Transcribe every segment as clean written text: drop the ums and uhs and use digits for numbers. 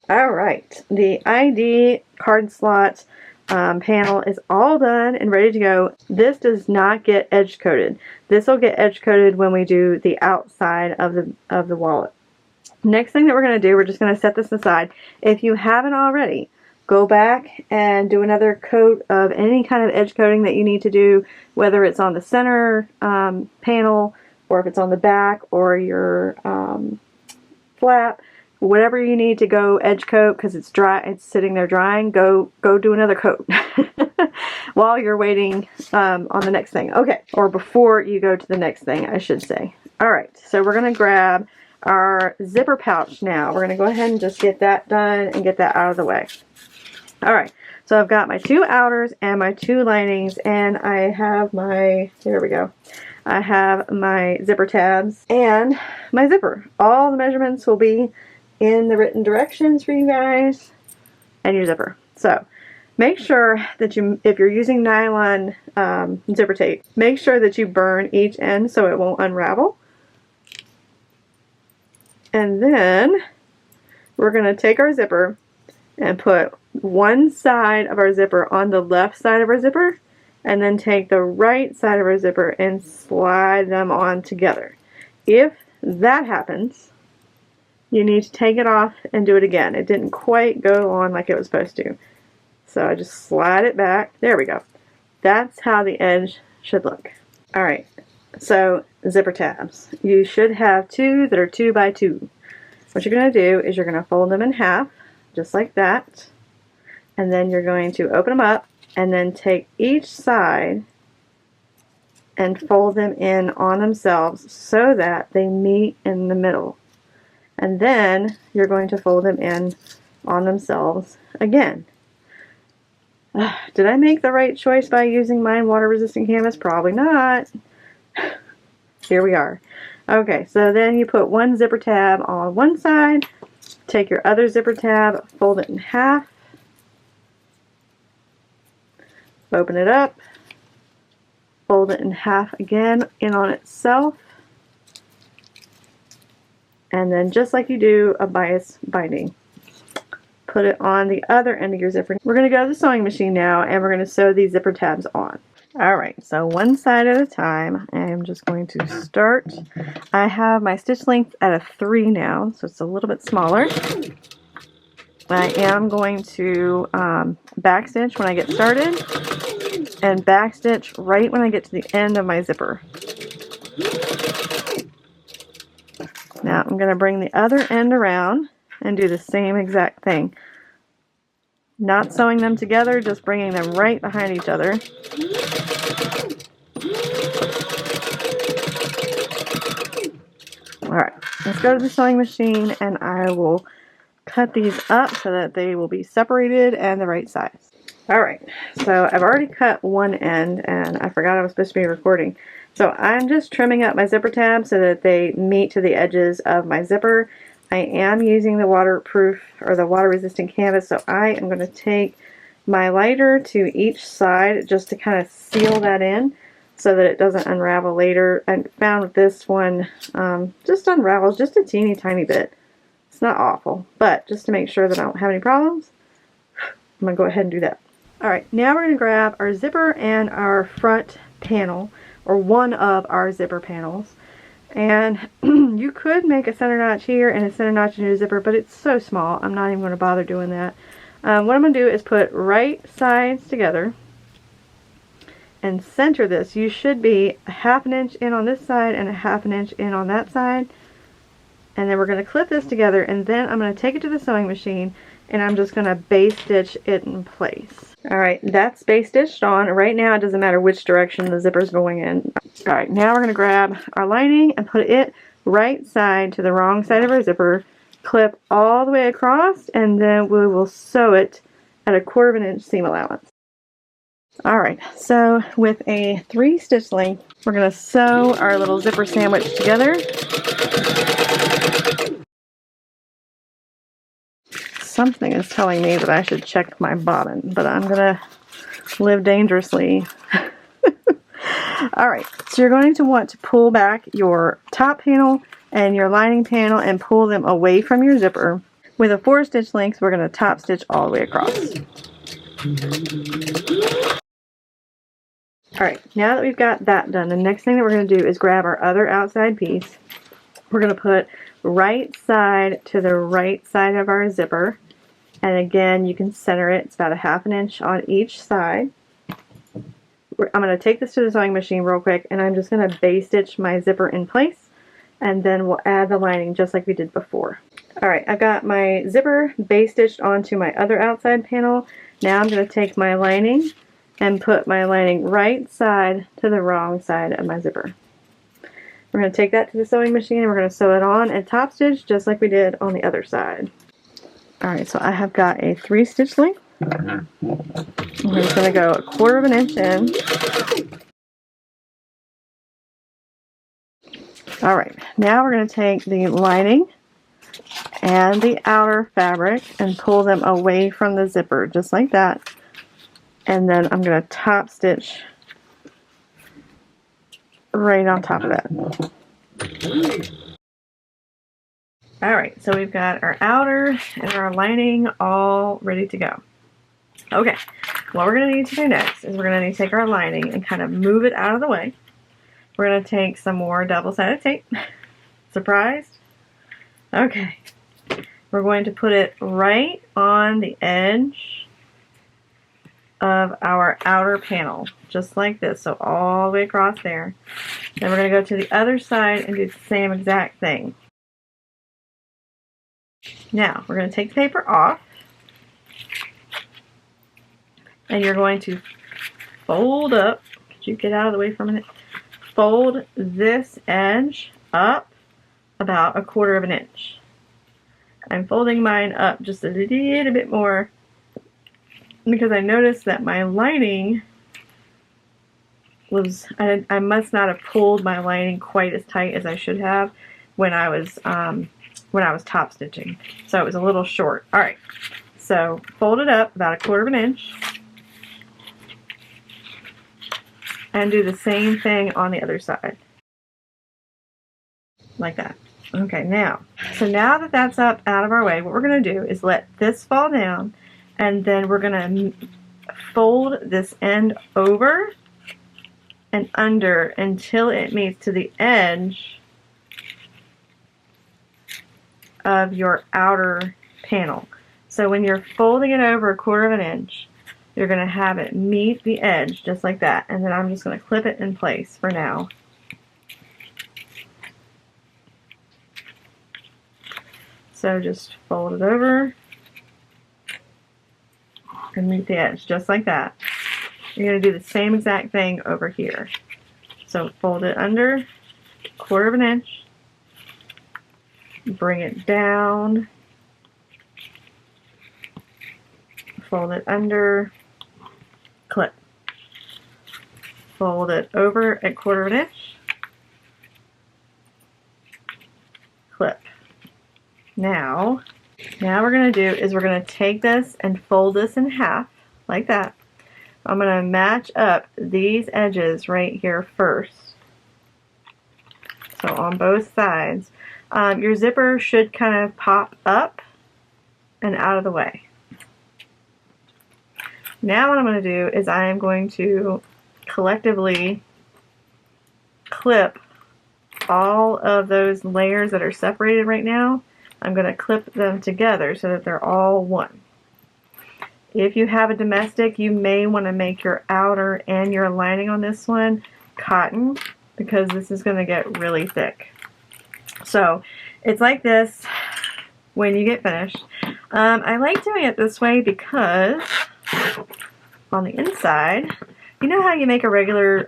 Alright, the ID card slot panel is all done and ready to go. This does not get edge coated. This will get edge coated when we do the outside of the wallet. Next thing that we're going to do, we're just going to set this aside. If you haven't already, go back and do another coat of any kind of edge coating that you need to do, whether it's on the center panel or if it's on the back or your flap. Whatever you need to go edge coat because it's dry, it's sitting there drying, go do another coat while you're waiting on the next thing. Okay, or before you go to the next thing, I should say. Alright, so we're going to grab our zipper pouch now. We're going to go ahead and just get that done and get that out of the way. Alright, so I've got my 2 outers and my 2 linings, and I have my, here we go, I have my zipper tabs and my zipper. All the measurements will be in the written directions for you guys and your zipper. So make sure that if you're using nylon zipper tape, make sure that you burn each end so it won't unravel. And then we're going to take our zipper and put one side of our zipper on the left side of our zipper, and then take the right side of our zipper and slide them on together. If that happens, you need to take it off and do it again. It didn't quite go on like it was supposed to. So I just slide it back. There we go. That's how the edge should look. Alright, so zipper tabs. You should have 2 that are 2 by 2. What you're going to do is you're going to fold them in half, just like that. And then you're going to open them up and then take each side and fold them in on themselves so that they meet in the middle. And then you're going to fold them in on themselves again. Did I make the right choice by using mine water resistant canvas? Probably not. Here we are. Okay, so then you put one zipper tab on one side, take your other zipper tab, fold it in half, open it up, fold it in half again in on itself, and then just like you do a bias binding, put it on the other end of your zipper. We're going to go to the sewing machine now and we're going to sew these zipper tabs on. Alright, so one side at a time. I'm just going to start. I have my stitch length at a 3 now, so it's a little bit smaller. I am going to backstitch when I get started and backstitch right when I get to the end of my zipper. Now I'm going to bring the other end around and do the same exact thing. Not sewing them together, just bringing them right behind each other. Alright, let's go to the sewing machine and I will cut these up so that they will be separated and the right size. Alright, so I've already cut one end and I forgot I was supposed to be recording. So I'm just trimming up my zipper tabs so that they meet to the edges of my zipper. I am using the waterproof or the water resistant canvas, so I am going to take my lighter to each side just to kind of seal that in so that it doesn't unravel later. I found this one just unravels just a teeny tiny bit. It's not awful, but just to make sure that I don't have any problems, I'm going to go ahead and do that. Alright, now we're going to grab our zipper and our front panel, or one of our zipper panels. And you could make a center notch here and a center notch in your zipper, but it's so small, I'm not even going to bother doing that. What I'm going to do is put right sides together and center this. You should be a 1/2 inch in on this side and a 1/2 inch in on that side. And then we're going to clip this together, and then I'm going to take it to the sewing machine and I'm just going to base stitch it in place. Alright, that's base stitched on. Right now it doesn't matter which direction the zipper is going in. Alright, now we're going to grab our lining and put it right side to the wrong side of our zipper, clip all the way across, and then we will sew it at a 1/4 inch seam allowance. Alright, so with a 3 stitch length, we're going to sew our little zipper sandwich together. Something is telling me that I should check my bobbin, but I'm going to live dangerously. Alright, so you're going to want to pull back your top panel and your lining panel and pull them away from your zipper. With a 4-stitch length, we're going to top stitch all the way across. Alright, now that we've got that done, the next thing that we're going to do is grab our other outside piece. We're going to put right side to the right side of our zipper. And again, you can center it. It's about 1/2 inch on each side. I'm going to take this to the sewing machine real quick, and I'm just going to base stitch my zipper in place, and then we'll add the lining just like we did before. Alright, I've got my zipper base stitched onto my other outside panel. Now I'm going to take my lining and put my lining right side to the wrong side of my zipper. We're going to take that to the sewing machine and we're going to sew it on and top stitch just like we did on the other side. Alright, so I have got a 3-stitch length. We're just going to go 1/4 inch in. Alright, now we're going to take the lining and the outer fabric and pull them away from the zipper, just like that. And then I'm going to top stitch right on top of that. Alright, so we've got our outer and our lining all ready to go. Okay, what we're going to need to do next is we're going to need to take our lining and kind of move it out of the way. We're going to take some more double-sided tape. Surprised? Okay. We're going to put it right on the edge of our outer panel, just like this, so all the way across there. Then we're going to go to the other side and do the same exact thing. Now, we're going to take the paper off, and you're going to fold up. Could you get out of the way for a minute? Fold this edge up about 1/4 inch. I'm folding mine up just a little bit more because I noticed that my lining was, I must not have pulled my lining quite as tight as I should have when I was top stitching. So it was a little short. Alright, so fold it up about 1/4 inch and do the same thing on the other side. Like that. Okay, now that that's up out of our way, what we're going to do is let this fall down, and then we're going to fold this end over and under until it meets to the edge of your outer panel. So when you're folding it over 1/4 inch, you're going to have it meet the edge just like that, and then I'm just going to clip it in place for now. So just fold it over and meet the edge, just like that. You're going to do the same exact thing over here. So fold it under 1/4 inch, bring it down, fold it under, clip. Fold it over at 1/4 inch, clip. Now we're going to do is we're going to take this and fold this in half, like that. I'm going to match up these edges right here first. So on both sides. Your zipper should kind of pop up and out of the way. Now what I'm going to do is I am going to collectively clip all of those layers that are separated right now. I'm going to clip them together so that they're all one. If you have a domestic, you may want to make your outer and your lining on this one cotton, because this is going to get really thick. So it's like this when you get finished. I like doing it this way because on the inside, you know how you make a regular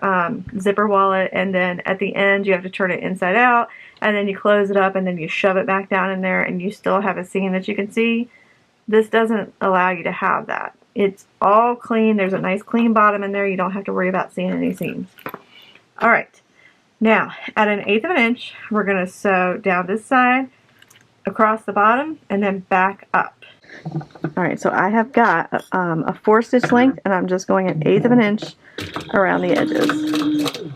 zipper wallet and then at the end you have to turn it inside out, and then you close it up and then you shove it back down in there and you still have a seam that you can see? This doesn't allow you to have that. It's all clean. There's a nice clean bottom in there. You don't have to worry about seeing any seams. Alright, now at 1/8 inch, we're going to sew down this side, across the bottom, and then back up. Alright, so I have got a 4-stitch length, and I'm just going 1/8 inch around the edges.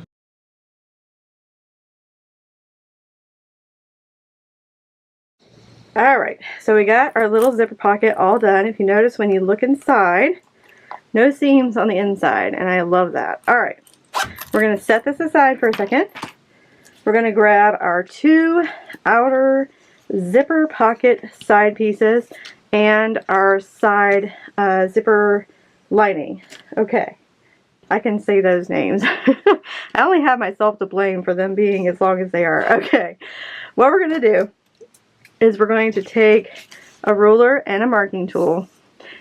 Alright, so we got our little zipper pocket all done. If you notice when you look inside, no seams on the inside, and I love that. Alright, we're going to set this aside for a second. We're going to grab our 2 outer zipper pocket side pieces and our side zipper lining. Okay, I can say those names. I only have myself to blame for them being as long as they are. Okay, what we're going to do is we're going to take a ruler and a marking tool,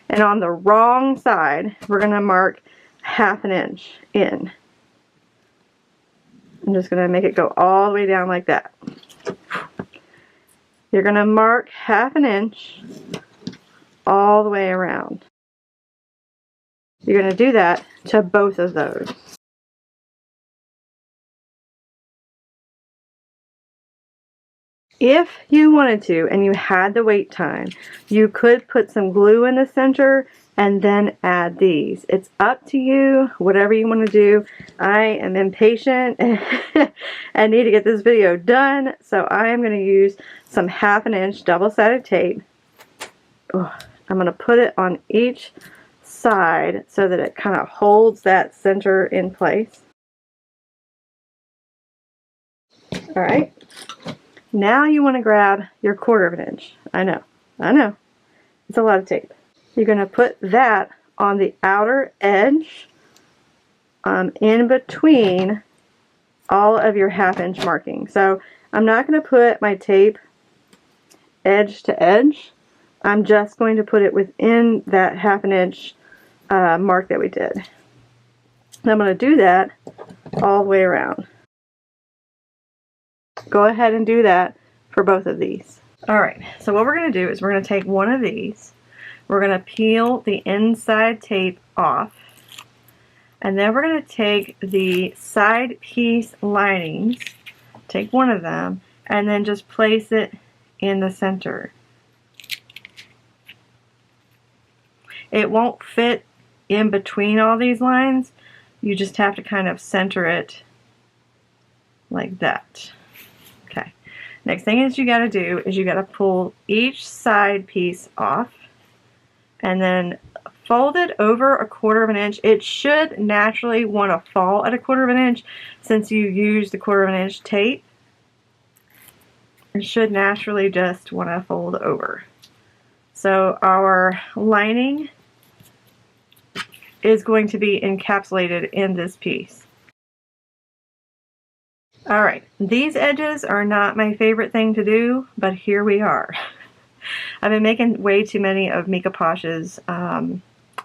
and on the wrong side we're going to mark 1/2 inch in. I'm just going to make it go all the way down like that. You're going to mark 1/2 inch all the way around. You're going to do that to both of those. If you wanted to and you had the wait time, you could put some glue in the center and then add these. It's up to you, whatever you want to do. I am impatient and need to get this video done, so I am going to use some 1/2 inch double-sided tape. I'm going to put it on each side so that it kind of holds that center in place. Alright. Now you want to grab your 1/4 inch. I know. It's a lot of tape. You're going to put that on the outer edge in between all of your 1/2 inch marking. So I'm not going to put my tape edge to edge. I'm just going to put it within that 1/2 inch mark that we did. And I'm going to do that all the way around. Go ahead and do that for both of these. Alright, so what we're going to do is we're going to take one of these. We're going to peel the inside tape off. And then we're going to take the side piece linings, take one of them, and then just place it in the center. It won't fit in between all these lines. You just have to kind of center it like that. Okay. Next thing is you got to do is you got to pull each side piece off and then fold it over 1/4 inch. It should naturally want to fall at 1/4 inch since you used the 1/4 inch tape. It should naturally just want to fold over. So our lining is going to be encapsulated in this piece. Alright, these edges are not my favorite thing to do, but here we are. I've been making way too many of Mika Posh's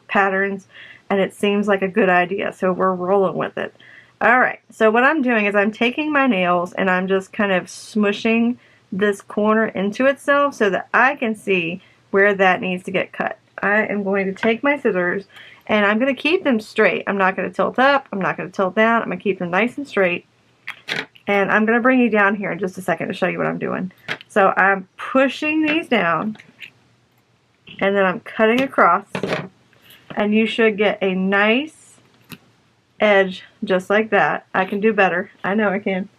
patterns, and it seems like a good idea, so we're rolling with it. Alright, so what I'm doing is I'm taking my nails and I'm just kind of smushing this corner into itself so that I can see where that needs to get cut. I am going to take my scissors and I'm going to keep them straight. I'm not going to tilt up, I'm not going to tilt down, I'm going to keep them nice and straight. And I'm going to bring you down here in just a second to show you what I'm doing. So I'm pushing these down and then I'm cutting across, and you should get a nice edge just like that. I can do better. I know I can.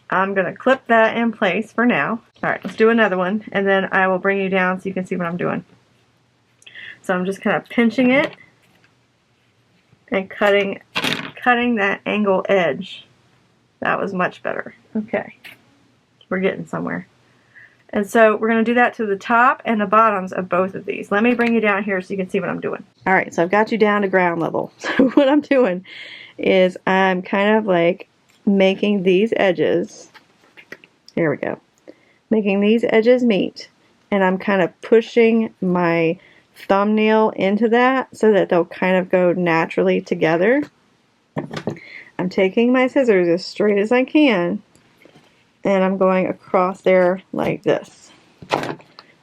I'm going to clip that in place for now. Alright, let's do another one, and then I will bring you down so you can see what I'm doing. So I'm just kind of pinching it and cutting that angle edge. That was much better. Okay, we're getting somewhere. And so we're going to do that to the top and the bottoms of both of these. Let me bring you down here so you can see what I'm doing. Alright, so I've got you down to ground level. So what I'm doing is I'm kind of like making these edges, here we go, making these edges meet, and I'm kind of pushing my thumbnail into that so that they'll kind of go naturally together. I'm taking my scissors as straight as I can and I'm going across there like this.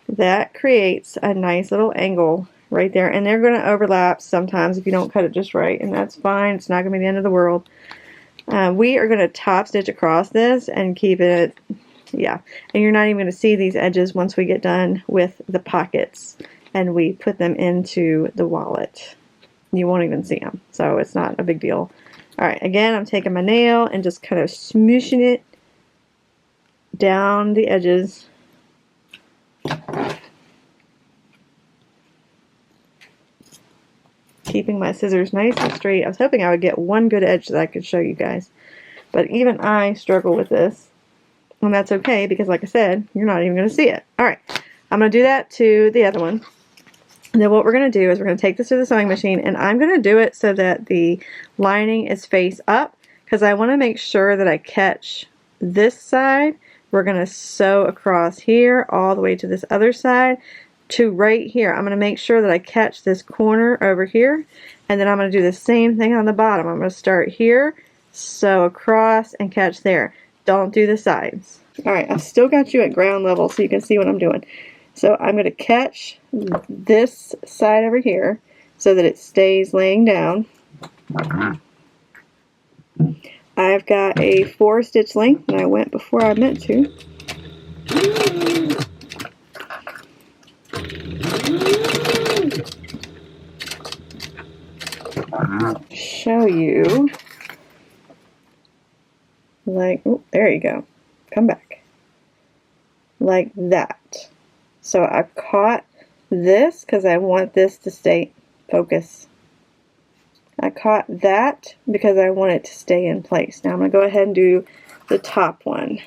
That creates a nice little angle right there, and they're going to overlap sometimes if you don't cut it just right, and that's fine. It's not going to be the end of the world. We are going to top stitch across this and keep it, yeah, and you're not even going to see these edges once we get done with the pockets and we put them into the wallet. You won't even see them, so it's not a big deal. Alright, again, I'm taking my nail and just kind of smooshing it down the edges Keeping my scissors nice and straight. I was hoping I would get one good edge that I could show you guys. But even I struggle with this. And that's okay because, like I said, you're not even going to see it. Alright, I'm going to do that to the other one. And then what we're going to do is we're going to take this to the sewing machine, and I'm going to do it so that the lining is face up because I want to make sure that I catch this side. We're going to sew across here all the way to this other side to right here. I'm going to make sure that I catch this corner over here, and then I'm going to do the same thing on the bottom. I'm going to start here, sew across, and catch there. Don't do the sides. Alright, I've still got you at ground level so you can see what I'm doing. So I'm going to catch this side over here so that it stays laying down. I've got a 4-stitch length, and I went before I meant to. Show you, like, oh, there you go. Come back. Like that. So I caught this because I want this to stay focus. I caught that because I want it to stay in place. Now I'm going to go ahead and do the top one.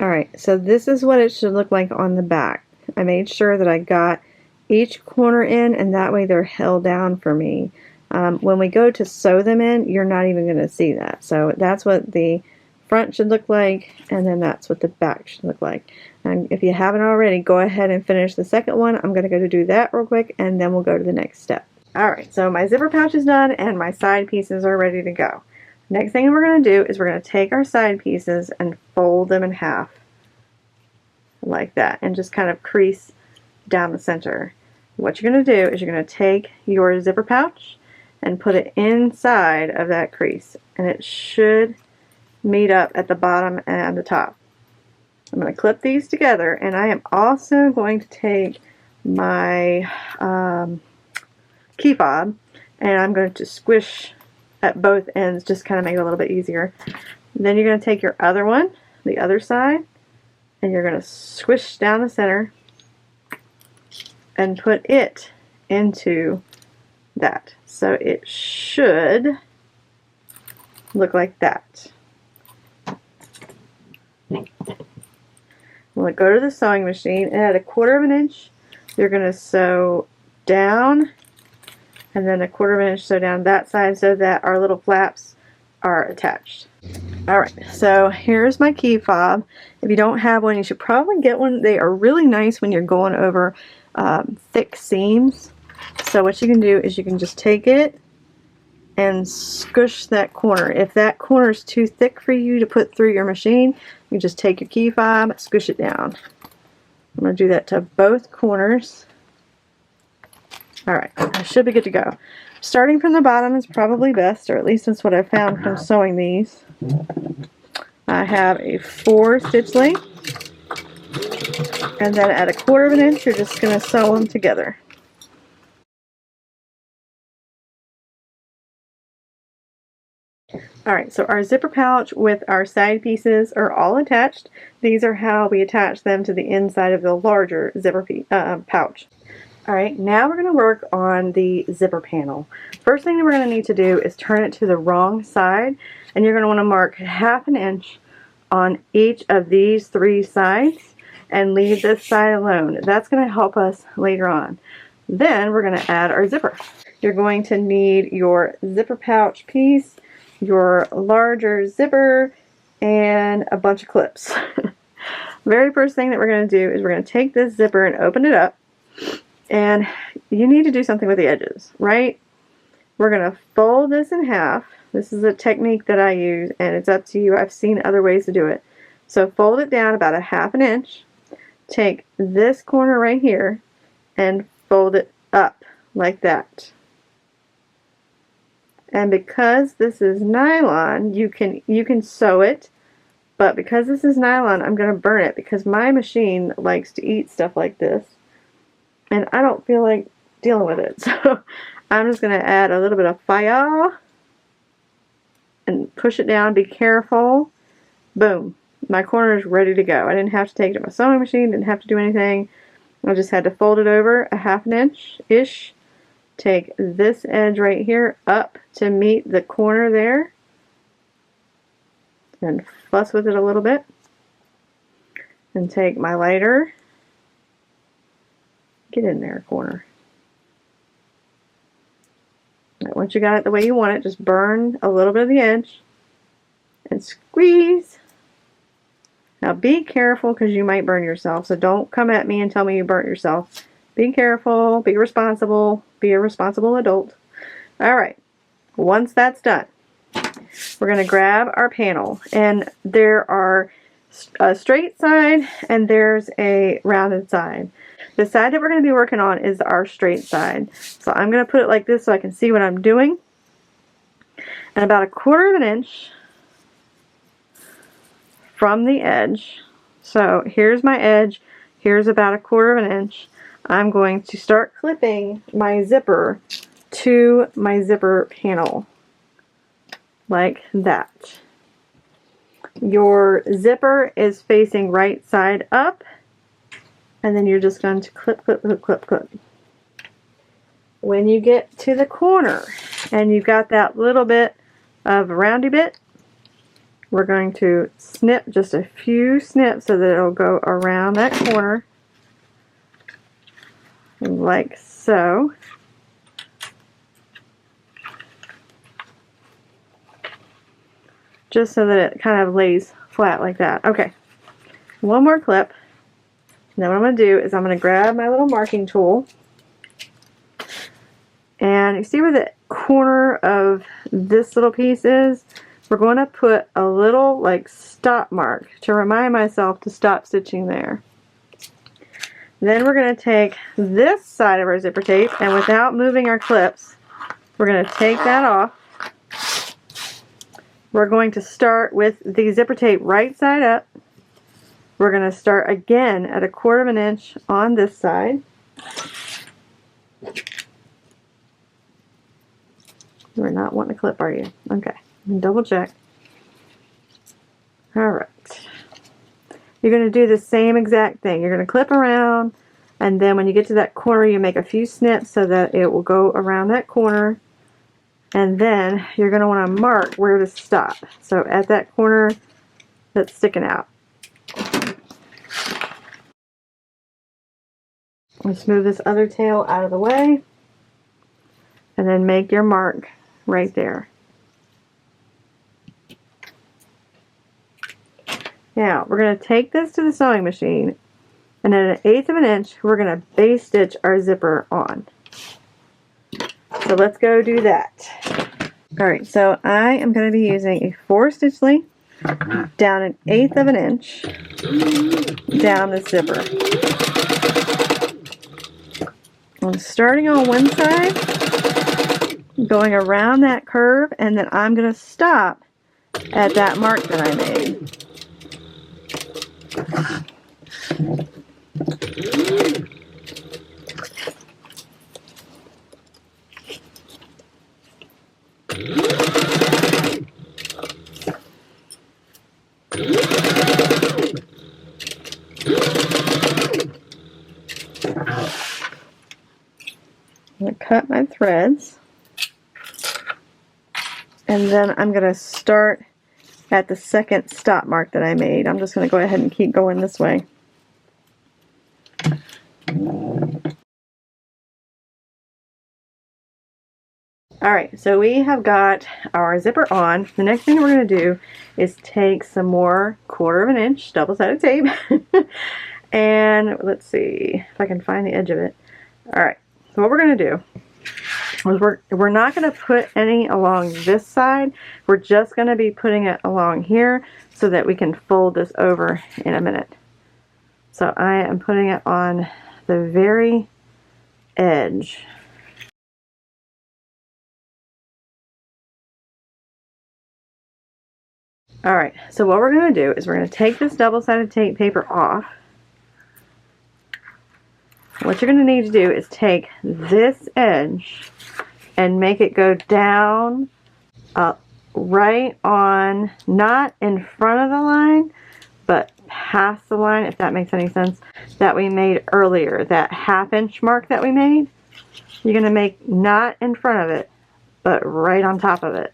Alright, so this is what it should look like on the back. I made sure that I got each corner in, and that way they're held down for me. When we go to sew them in, you're not even going to see that. So that's what the front should look like, and then that's what the back should look like. And if you haven't already, go ahead and finish the second one. I'm going to go to do that real quick, and then we'll go to the next step. Alright, so my zipper pouch is done, and my side pieces are ready to go. Next thing we're going to do is we're going to take our side pieces and fold them in half. Like that, and just kind of crease down the center. What you're going to do is you're going to take your zipper pouch and put it inside of that crease, and it should meet up at the bottom and the top. I'm going to clip these together, and I am also going to take my key fob, and I'm going to squish at both ends, just kind of make it a little bit easier. Then you're going to take your other one, the other side, and you're going to squish down the center and put it into that. So it should look like that. We'll go to the sewing machine, and at 1/4 of an inch you're going to sew down, and then 1/4 of an inch sew down that side so that our little flaps are attached. Alright, so here's my key fob. If you don't have one, you should probably get one. They are really nice when you're going over thick seams. So what you can do is you can just take it and squish that corner. If that corner is too thick for you to put through your machine, you just take your key fob, squish it down. I'm going to do that to both corners. Alright, I should be good to go. Starting from the bottom is probably best, or at least that's what I found from sewing these. I have a 4-stitch length, and then at 1/4 of an inch you're just going to sew them together. Alright, so our zipper pouch with our side pieces are all attached. These are how we attach them to the inside of the larger zipper pouch. Alright, now we're going to work on the zipper panel. First thing that we're going to need to do is turn it to the wrong side, and you're going to want to mark 1/2 inch on each of these 3 sides and leave this side alone. That's going to help us later on. Then we're going to add our zipper. You're going to need your zipper pouch piece, your larger zipper, and a bunch of clips. Very first thing that we're going to do is we're going to take this zipper and open it up. And you need to do something with the edges, right? We're going to fold this in half. This is a technique that I use, and it's up to you. I've seen other ways to do it. So fold it down about 1/2 inch. Take this corner right here and fold it up like that. And because this is nylon, you can sew it, but because this is nylon, I'm going to burn it because my machine likes to eat stuff like this. And I don't feel like dealing with it. So I'm just going to add a little bit of fire and push it down. Be careful. Boom. my corner is ready to go. I didn't have to take it to my sewing machine, didn't have to do anything. I just had to fold it over a 1/2 inch-ish. Take this edge right here up to meet the corner there. And fuss with it a little bit. And take my lighter. Get in there, corner. Right, once you got it the way you want it, just burn a little bit of the edge. And squeeze. Now be careful because you might burn yourself. So don't come at me and tell me you burnt yourself. Be careful, be responsible, be a responsible adult. Alright, once that's done, we're going to grab our panel. And there are a straight side and there's a rounded side. The side that we're going to be working on is our straight side. So I'm going to put it like this so I can see what I'm doing. And about 1/4 inch from the edge. So here's my edge. Here's about 1/4 inch. I'm going to start clipping my zipper to my zipper panel. Like that. Your zipper is facing right side up. And then you're just going to clip, clip, clip, clip, clip. When you get to the corner and you've got that little bit of roundy bit, we're going to snip just a few snips so that it'll go around that corner. Like so. Just so that it kind of lays flat like that. Okay. One more clip. Now what I'm going to do is I'm going to grab my little marking tool. And you see where the corner of this little piece is? We're going to put a little like stop mark to remind myself to stop stitching there. Then we're going to take this side of our zipper tape and without moving our clips, we're going to take that off. We're going to start with the zipper tape right side up. We're going to start again at 1/4 inch on this side. You're not wanting to clip, are you? Okay, double check. Alright. You're going to do the same exact thing. You're going to clip around, and then when you get to that corner, you make a few snips so that it will go around that corner. And then you're going to want to mark where to stop. So at that corner that's sticking out. Let's move this other tail out of the way. And then make your mark right there. Now, we're going to take this to the sewing machine, and at 1/8 inch, we're going to base stitch our zipper on. So let's go do that. Alright, so I am going to be using a 4-stitch length down 1/8 inch down the zipper. I'm starting on one side, going around that curve, and then I'm going to stop at that mark that I made. I'm going to cut my threads, and then I'm going to start at the second stop mark that I made. I'm just going to go ahead and keep going this way. Alright, so we have got our zipper on. The next thing we're going to do is take some more 1/4 inch double-sided tape and let's see if I can find the edge of it. Alright, so what we're going to do is we're not going to put any along this side. We're just going to be putting it along here so that we can fold this over in a minute. So I am putting it on the very edge. Alright, so what we're going to do is we're going to take this double-sided tape paper off. What you're going to need to do is take this edge and make it go down right on, not in front of the line, but past the line, if that makes any sense, that we made earlier. That 1/2 inch mark that we made, you're going to make not in front of it, but right on top of it.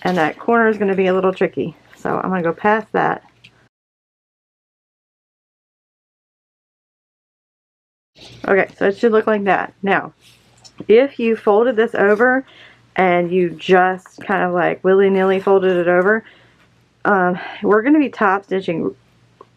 And that corner is going to be a little tricky. So I'm going to go past that. Okay, so it should look like that. Now, if you folded this over and you just kind of like willy-nilly folded it over, we're going to be top stitching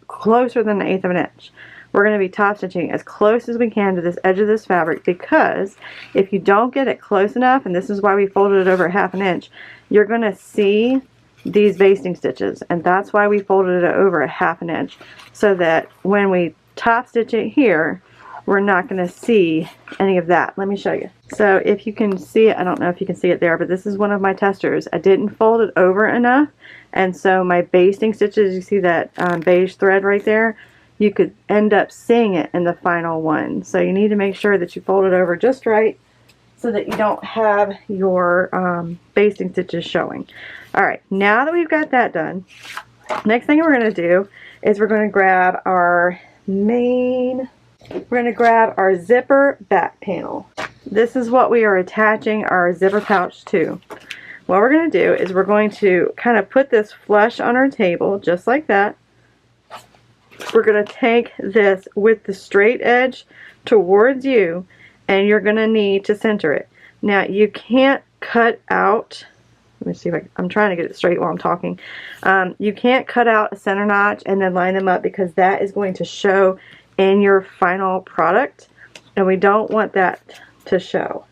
closer than 1/8 of an inch. We're going to be top stitching as close as we can to this edge of this fabric, because if you don't get it close enough, and this is why we folded it over 1/2 inch, you're going to see these basting stitches, and that's why we folded it over 1/2 inch, so that when we top stitch it here, we're not going to see any of that. Let me show you. So if you can see it, I don't know if you can see it there, but this is one of my testers. I didn't fold it over enough, and so my basting stitches, you see that beige thread right there, you could end up seeing it in the final one. So you need to make sure that you fold it over just right so that you don't have your basting stitches showing. Alright, now that we've got that done, next thing we're going to do is we're going to grab our zipper back panel. This is what we are attaching our zipper pouch to. What we're going to do is we're going to kind of put this flush on our table, just like that. We're going to take this with the straight edge towards you, and you're going to need to center it. Now, you can't cut out, let me see if I'm trying to get it straight while I'm talking. You can't cut out a center notch and then line them up, because that is going to show in your final product, and we don't want that to show.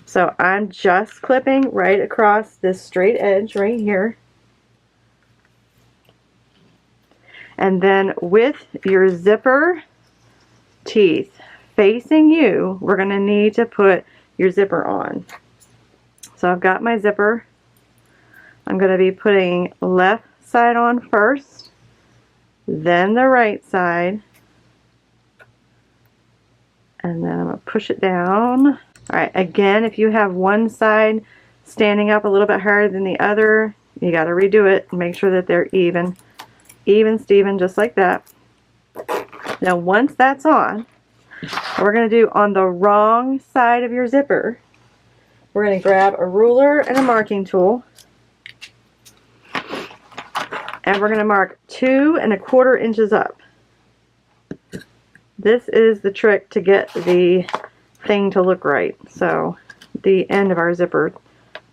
So I'm just clipping right across this straight edge right here. And then with your zipper teeth facing you, we're going to need to put your zipper on. So I've got my zipper. I'm going to be putting left side on first, then the right side, and then I'm going to push it down. Alright, again, if you have one side standing up a little bit higher than the other, you got to redo it and make sure that they're even Steven, just like that. Now once that's on, what we're going to do on the wrong side of your zipper, we're going to grab a ruler and a marking tool, and we're going to mark 2 1/4 inches up. This is the trick to get the thing to look right, so the end of our zipper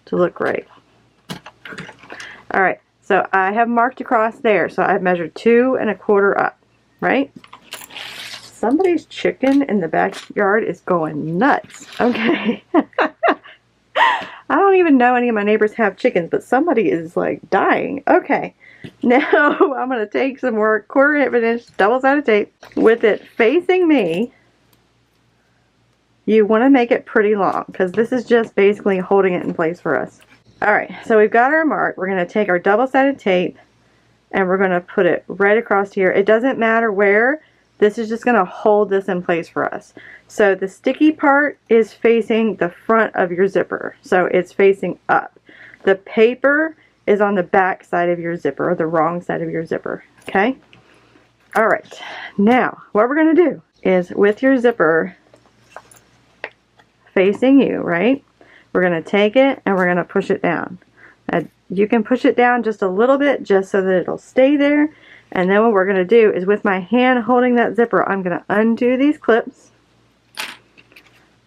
to look right. Alright, so I have marked across there, so I've measured 2 1/4 up, right? Somebody's chicken in the backyard is going nuts. Okay. I don't even know any of my neighbors have chickens, but somebody is like dying. Okay. Now I'm going to take some more 1/4 inch double-sided tape with it facing me. You want to make it pretty long, because this is just basically holding it in place for us. Alright, so we've got our mark. We're going to take our double-sided tape and we're going to put it right across here. It doesn't matter where. This is just going to hold this in place for us. So the sticky part is facing the front of your zipper. So it's facing up. The paper is on the back side of your zipper, or the wrong side of your zipper. Okay? Alright, now what we're going to do is, with your zipper facing you, right? We're going to take it and we're going to push it down. Now, you can push it down just a little bit just so that it'll stay there. And then what we're going to do is, with my hand holding that zipper, I'm going to undo these clips.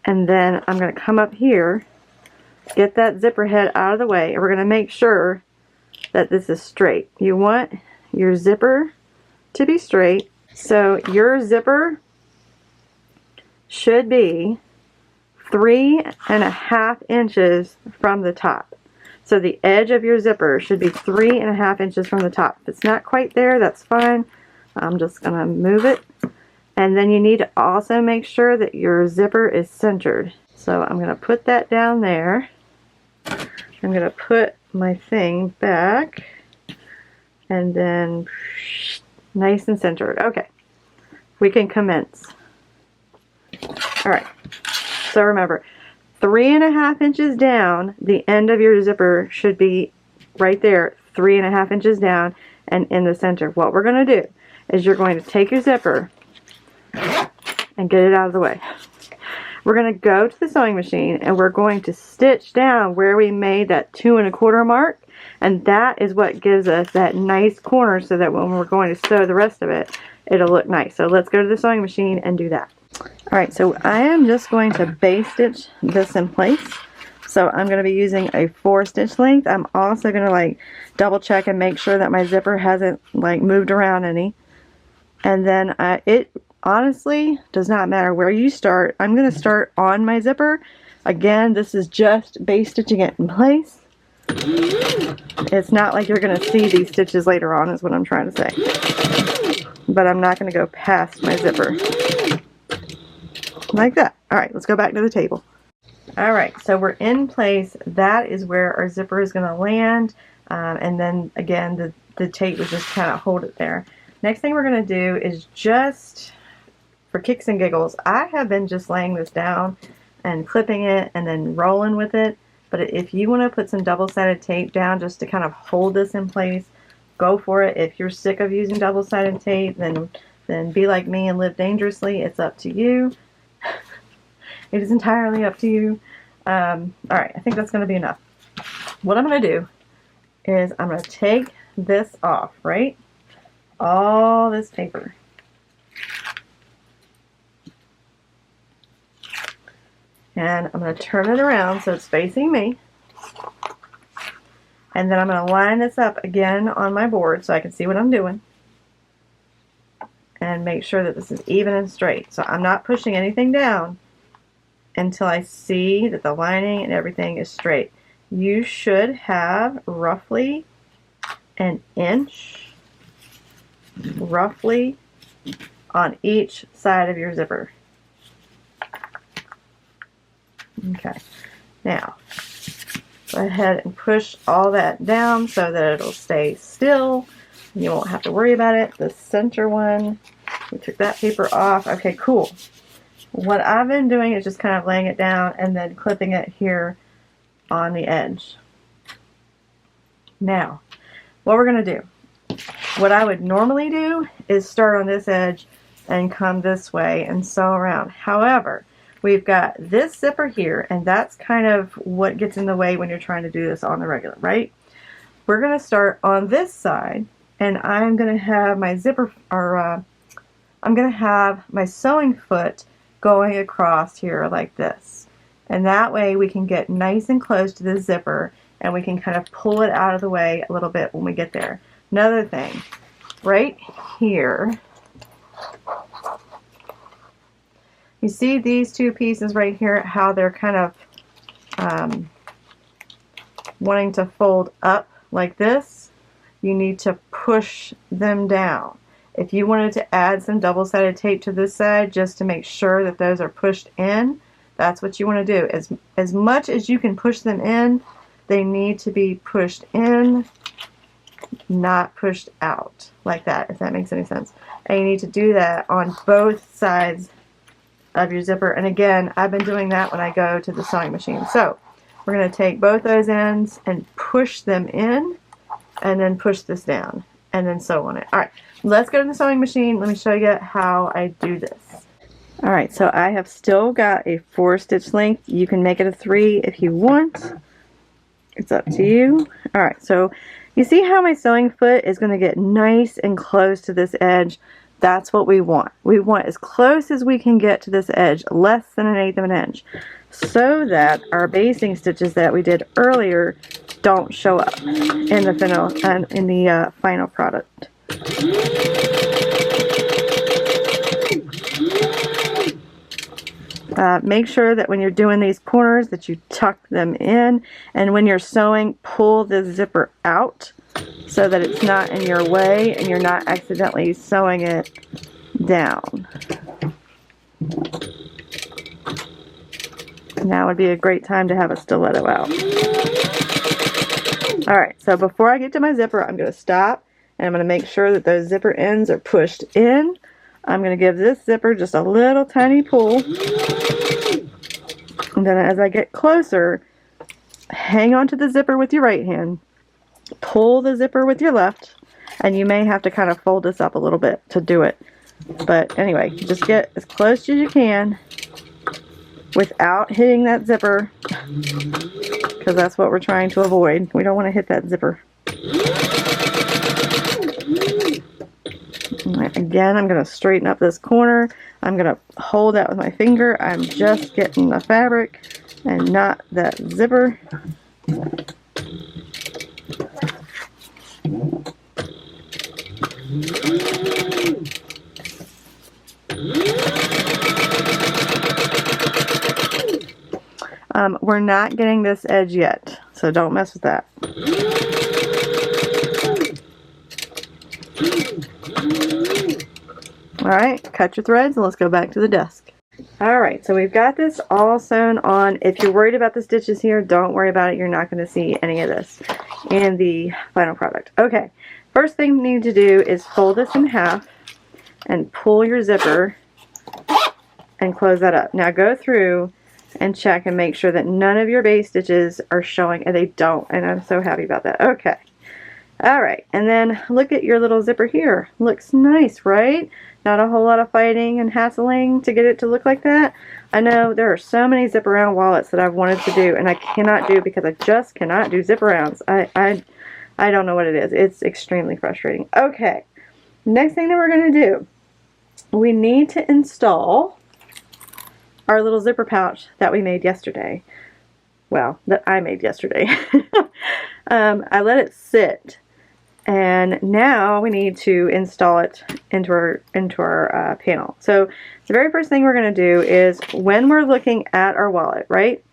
And then I'm going to come up here, get that zipper head out of the way, and we're going to make sure that this is straight. You want your zipper to be straight. So your zipper should be 3 1/2 inches from the top. So the edge of your zipper should be 3 1/2 inches from the top. If it's not quite there, that's fine. I'm just going to move it. And then you need to also make sure that your zipper is centered. So I'm going to put that down there. I'm going to put my thing back. And then nice and centered. Okay. We can commence. Alright. So remember, 3 1/2 inches down, the end of your zipper should be right there, 3.5 inches down and in the center. What we're going to do is you're going to take your zipper and get it out of the way. We're going to go to the sewing machine and we're going to stitch down where we made that 2 1/4 mark, and that is what gives us that nice corner so that when we're going to sew the rest of it, it'll look nice. So let's go to the sewing machine and do that. Alright, so I am just going to base stitch this in place. So I'm going to be using a 4 stitch length. I'm also going to like double check and make sure that my zipper hasn't like moved around any. And then it honestly does not matter where you start. I'm going to start on my zipper. Again, this is just base stitching it in place. It's not like you're going to see these stitches later on is what I'm trying to say. But I'm not going to go past my zipper. Like that. Alright, let's go back to the table. Alright, so we're in place. That is where our zipper is going to land. And then again, the tape will just kind of hold it there. Next thing we're going to do is just, for kicks and giggles, I have been just laying this down and clipping it and then rolling with it. But if you want to put some double-sided tape down just to kind of hold this in place, go for it. If you're sick of using double-sided tape, then be like me and live dangerously. It's up to you. It is entirely up to you. Alright, I think that's going to be enough. What I'm going to do is I'm going to take this off, right? All this paper. And I'm going to turn it around so it's facing me. And then I'm going to line this up again on my board so I can see what I'm doing. And make sure that this is even and straight. So I'm not pushing anything down until I see that the lining and everything is straight. You should have roughly an inch roughly on each side of your zipper. Okay, now go ahead and push all that down so that it'll stay still and you won't have to worry about it. The center one, we took that paper off. Okay, cool. What I've been doing is just kind of laying it down and then clipping it here on the edge. Now, what we're going to do, what I would normally do is start on this edge and come this way and sew around. However, we've got this zipper here, and that's kind of what gets in the way when you're trying to do this on the regular, right? We're going to start on this side, and I'm going to have my zipper, or I'm going to have my sewing foot going across here like this. And that way we can get nice and close to the zipper, and we can kind of pull it out of the way a little bit when we get there. Another thing, right here, you see these two pieces right here, how they're kind of wanting to fold up like this? You need to push them down. If you wanted to add some double-sided tape to this side just to make sure that those are pushed in, that's what you want to do. As much as you can push them in, they need to be pushed in, not pushed out, like that, if that makes any sense. And you need to do that on both sides of your zipper. And again, I've been doing that when I go to the sewing machine. So we're going to take both those ends and push them in, and then push this down, and then sew on it. Alright, let's go to the sewing machine. Let me show you how I do this. Alright, so I have still got a 4 stitch length. You can make it a 3 if you want. It's up to you. Alright, so you see how my sewing foot is going to get nice and close to this edge? That's what we want. We want as close as we can get to this edge, less than 1/8 of an inch, so that our basting stitches that we did earlier don't show up in the final product. Make sure that when you're doing these corners that you tuck them in, and when you're sewing, pull the zipper out so that it's not in your way and you're not accidentally sewing it down. Now would be a great time to have a stiletto out. Alright, so before I get to my zipper, I'm going to stop and I'm going to make sure that those zipper ends are pushed in. I'm going to give this zipper just a little tiny pull. And then as I get closer, hang on to the zipper with your right hand pull the zipper with your left, and you may have to kind of fold this up a little bit to do it. But anyway, just get as close as you can without hitting that zipper, because that's what we're trying to avoid. We don't want to hit that zipper. Right, again, I'm going to straighten up this corner. I'm going to hold that with my finger. I'm just getting the fabric and not that zipper. We're not getting this edge yet, so don't mess with that. Alright, cut your threads and let's go back to the desk. Alright, so we've got this all sewn on. If you're worried about the stitches here, don't worry about it. You're not going to see any of this in the final product. Okay, first thing you need to do is fold this in half and pull your zipper and close that up. Now go through and check and make sure that none of your base stitches are showing, and they don't, and I'm so happy about that. Okay. Alright, and then look at your little zipper here. Looks nice, right? Not a whole lot of fighting and hassling to get it to look like that. I know there are so many zip around wallets that I've wanted to do, and I cannot do because I just cannot do zip arounds. I don't know what it is. It's extremely frustrating. Okay, next thing that we're going to do, we need to install our little zipper pouch that we made yesterday. Well, that I made yesterday. I let it sit, and now we need to install it into our panel. So the very first thing we're going to do is, when we're looking at our wallet, right?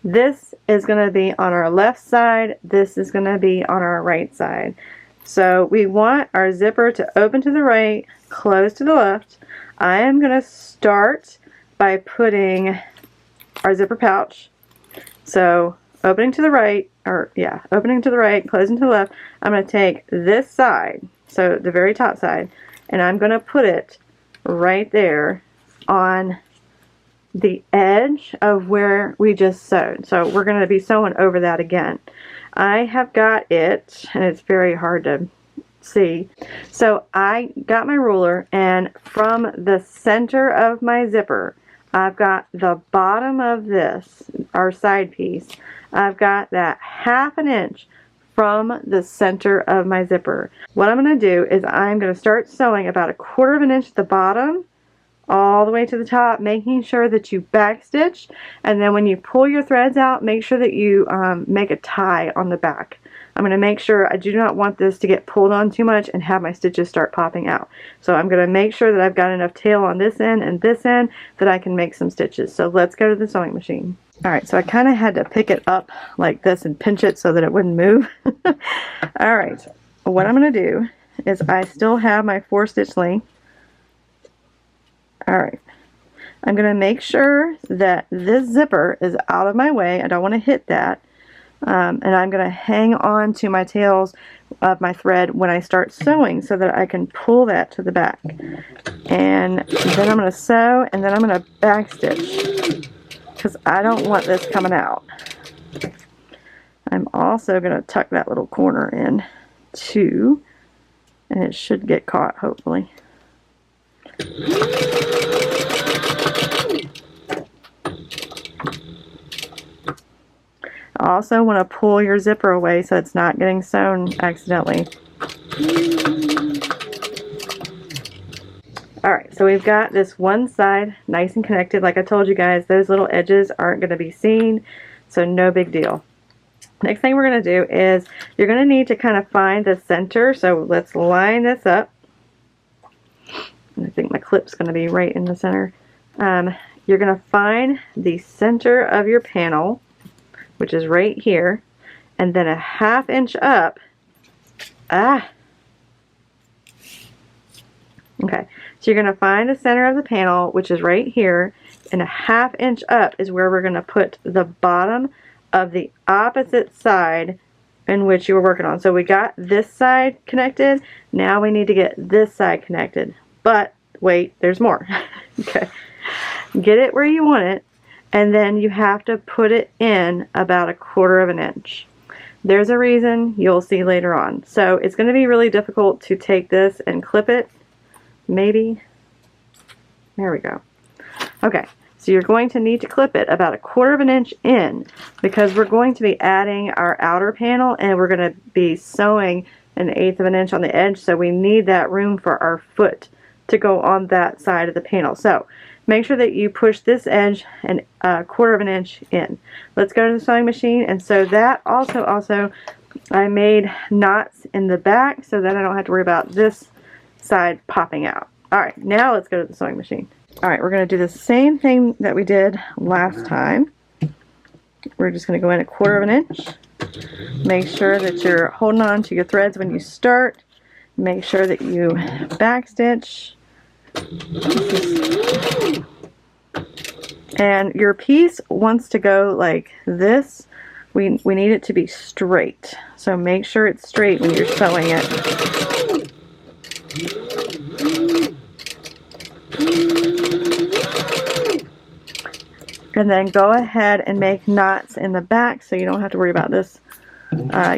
This is going to be on our left side. This is going to be on our right side. So we want our zipper to open to the right, close to the left. I am going to start by putting our zipper pouch. So opening to the right, opening to the right, closing to the left. I'm going to take this side, so the very top side, and I'm going to put it right there on the edge of where we just sewed. So we're going to be sewing over that again. I have got it, and it's very hard to see. So I got my ruler, and from the center of my zipper, I've got the bottom of this, our side piece, I've got that 1/2 inch from the center of my zipper. What I'm going to do is I'm going to start sewing about 1/4 inch at the bottom all the way to the top, making sure that you backstitch, and then when you pull your threads out, make sure that you make a tie on the back. I'm going to make sure I do not want this to get pulled on too much and have my stitches start popping out. So I'm going to make sure that I've got enough tail on this end and this end that I can make some stitches. So let's go to the sewing machine. Alright, so I kind of had to pick it up like this and pinch it so that it wouldn't move. Alright, what I'm going to do is, I still have my 4-stitch length. Alright, I'm going to make sure that this zipper is out of my way. I don't want to hit that. And I'm going to hang on to my tails of my thread when I start sewing so that I can pull that to the back. And then I'm going to sew, and then I'm going to backstitch because I don't want this coming out. I'm also going to tuck that little corner in too, and it should get caught hopefully. Also want to pull your zipper away so it's not getting sewn accidentally. Alright, so we've got this one side nice and connected. Like I told you guys, those little edges aren't going to be seen, so no big deal. Next thing we're going to do is, you're going to need to kind of find the center, so let's line this up. I think my clip's going to be right in the center. You're going to find the center of your panel, which is right here, and then 1/2 inch up. Okay, so you're going to find the center of the panel, which is right here, and 1/2 inch up is where we're going to put the bottom of the opposite side in which you were working on. So we got this side connected, now we need to get this side connected. But wait, there's more. Okay, get it where you want it, and then you have to put it in about 1/4 inch. There's a reason, you'll see later on. So it's going to be really difficult to take this and clip it. Maybe. There we go. Okay, so you're going to need to clip it about 1/4 of an inch in, because we're going to be adding our outer panel and we're going to be sewing 1/8 of an inch on the edge, so we need that room for our foot to go on that side of the panel. So make sure that you push this edge 1/4 of an inch in. Let's go to the sewing machine and sew that. Also I made knots in the back so that I don't have to worry about this side popping out. Alright, now let's go to the sewing machine. Alright, we're going to do the same thing that we did last time. We're just going to go in 1/4 of an inch. Make sure that you're holding on to your threads when you start. Make sure that you backstitch. And your piece wants to go like this. We need it to be straight. So make sure it's straight when you're sewing it. And then go ahead and make knots in the back so you don't have to worry about this,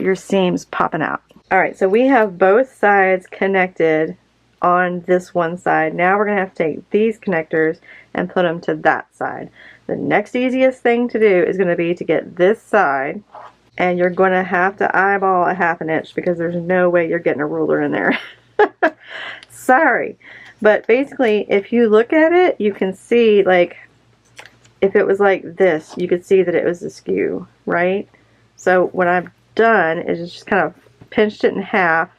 your seams popping out. Alright, so we have both sides connected on this one side. Now we're going to have to take these connectors and put them to that side. The next easiest thing to do is going to be to get this side, and you're going to have to eyeball 1/2 inch because there's no way you're getting a ruler in there. Sorry. But basically, if you look at it, you can see, like, if it was like this, you could see that it was askew, right? So what I've done is just kind of pinched it in half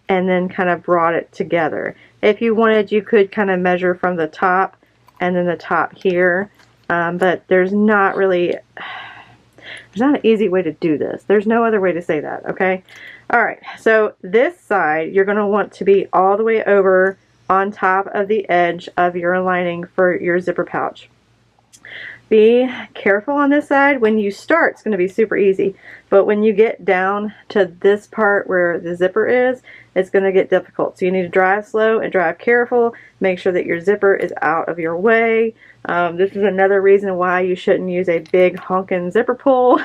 and then kind of brought it together. If you wanted, you could kind of measure from the top and then the top here, but there's not an easy way to do this. There's no other way to say that, okay? Alright, so this side you're going to want to be all the way over on top of the edge of your lining for your zipper pouch. Be careful on this side. When you start, it's going to be super easy, but when you get down to this part where the zipper is, it's going to get difficult. So you need to drive slow and drive careful. Make sure that your zipper is out of your way. This is another reason why you shouldn't use a big honking zipper pull,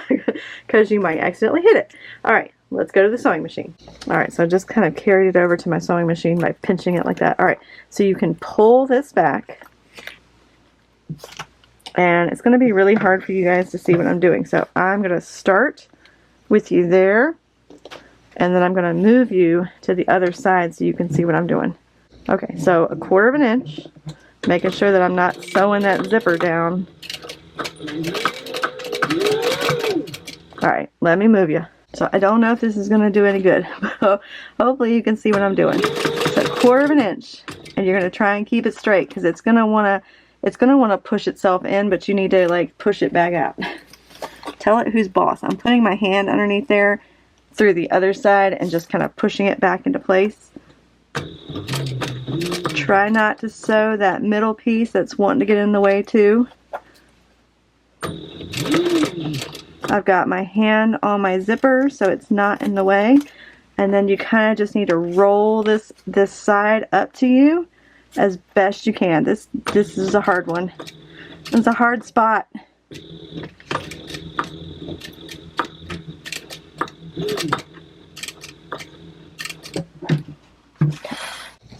because you might accidentally hit it. Alright, let's go to the sewing machine. Alright, so I just kind of carried it over to my sewing machine by pinching it like that. Alright, so you can pull this back. And it's going to be really hard for you guys to see what I'm doing. So I'm going to start with you there. And then I'm going to move you to the other side so you can see what I'm doing. Okay, so 1/4 of an inch. Making sure that I'm not sewing that zipper down. Alright, let me move you. So I don't know if this is going to do any good. Hopefully you can see what I'm doing. So 1/4 of an inch. And you're going to try and keep it straight because it's going to want to push itself in, but you need to like push it back out. Tell it who's boss. I'm putting my hand underneath there through the other side and just kind of pushing it back into place. Try not to sew that middle piece that's wanting to get in the way too. I've got my hand on my zipper so it's not in the way, and then you kind of just need to roll this side up to you as best you can. This is a hard one. It's a hard spot.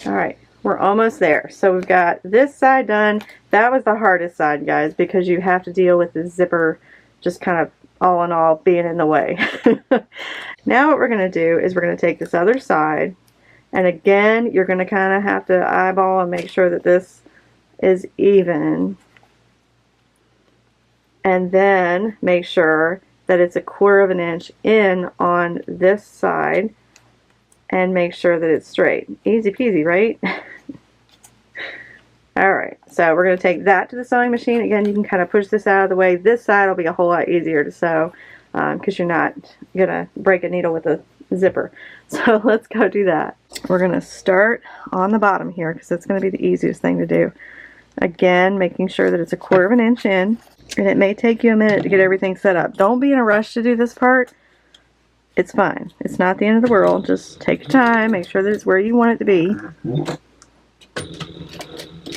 Alright, we're almost there. So we've got this side done. That was the hardest side, guys, because you have to deal with the zipper just kind of all in all being in the way. Now what we're going to do is we're going to take this other side, and again you're going to kind of have to eyeball and make sure that this is even, and then make sure that it's 1/4 of an inch in on this side, and make sure that it's straight. Easy peasy, right? Alright, so we're going to take that to the sewing machine. Again, you can kind of push this out of the way. This side will be a whole lot easier to sew because you're not going to break a needle with a zipper. So let's go do that. We're going to start on the bottom here because it's going to be the easiest thing to do. Again, making sure that it's 1/4 of an inch in, and it may take you a minute to get everything set up. Don't be in a rush to do this part. It's fine. It's not the end of the world. Just take your time. Make sure that it's where you want it to be.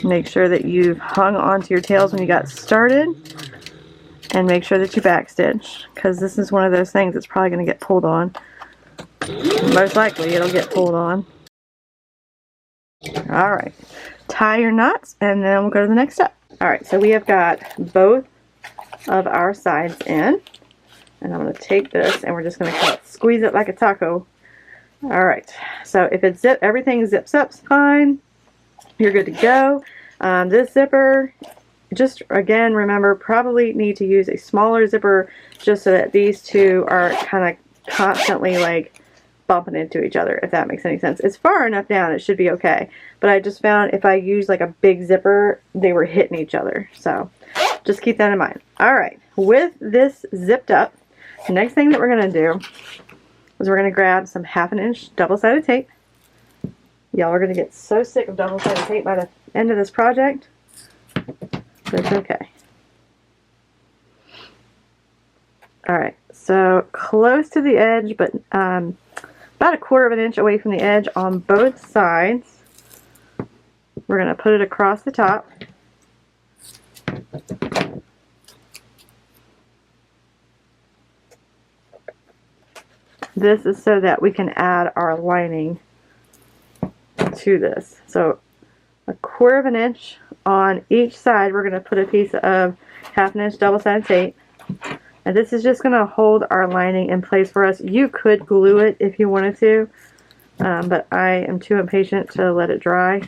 Make sure that you've hung onto your tails when you got started. and make sure that you backstitch, because this is one of those things that's probably going to get pulled on. Most likely it'll get pulled on. Alright, tie your knots and then we'll go to the next step. Alright, so we have got both of our sides in, and I'm going to take this and we're just going to kind of squeeze it like a taco. Alright, so if it everything zips up fine, you're good to go. This zipper, just again remember, probably need to use a smaller zipper just so that these two are kind of constantly like bumping into each other, if that makes any sense. It's far enough down, it should be okay, but I just found if I use like a big zipper, they were hitting each other, so just keep that in mind. Alright, with this zipped up, the next thing that we're going to do is we're going to grab some 1/2 inch double-sided tape. Y'all are going to get so sick of double-sided tape by the end of this project, but it's okay. Alright, so close to the edge, but about 1/4 inch away from the edge on both sides. We're going to put it across the top. This is so that we can add our lining to this. So 1/4 inch on each side, we're going to put a piece of 1/2 inch double-sided tape. And this is just going to hold our lining in place for us. You could glue it if you wanted to, but I am too impatient to let it dry.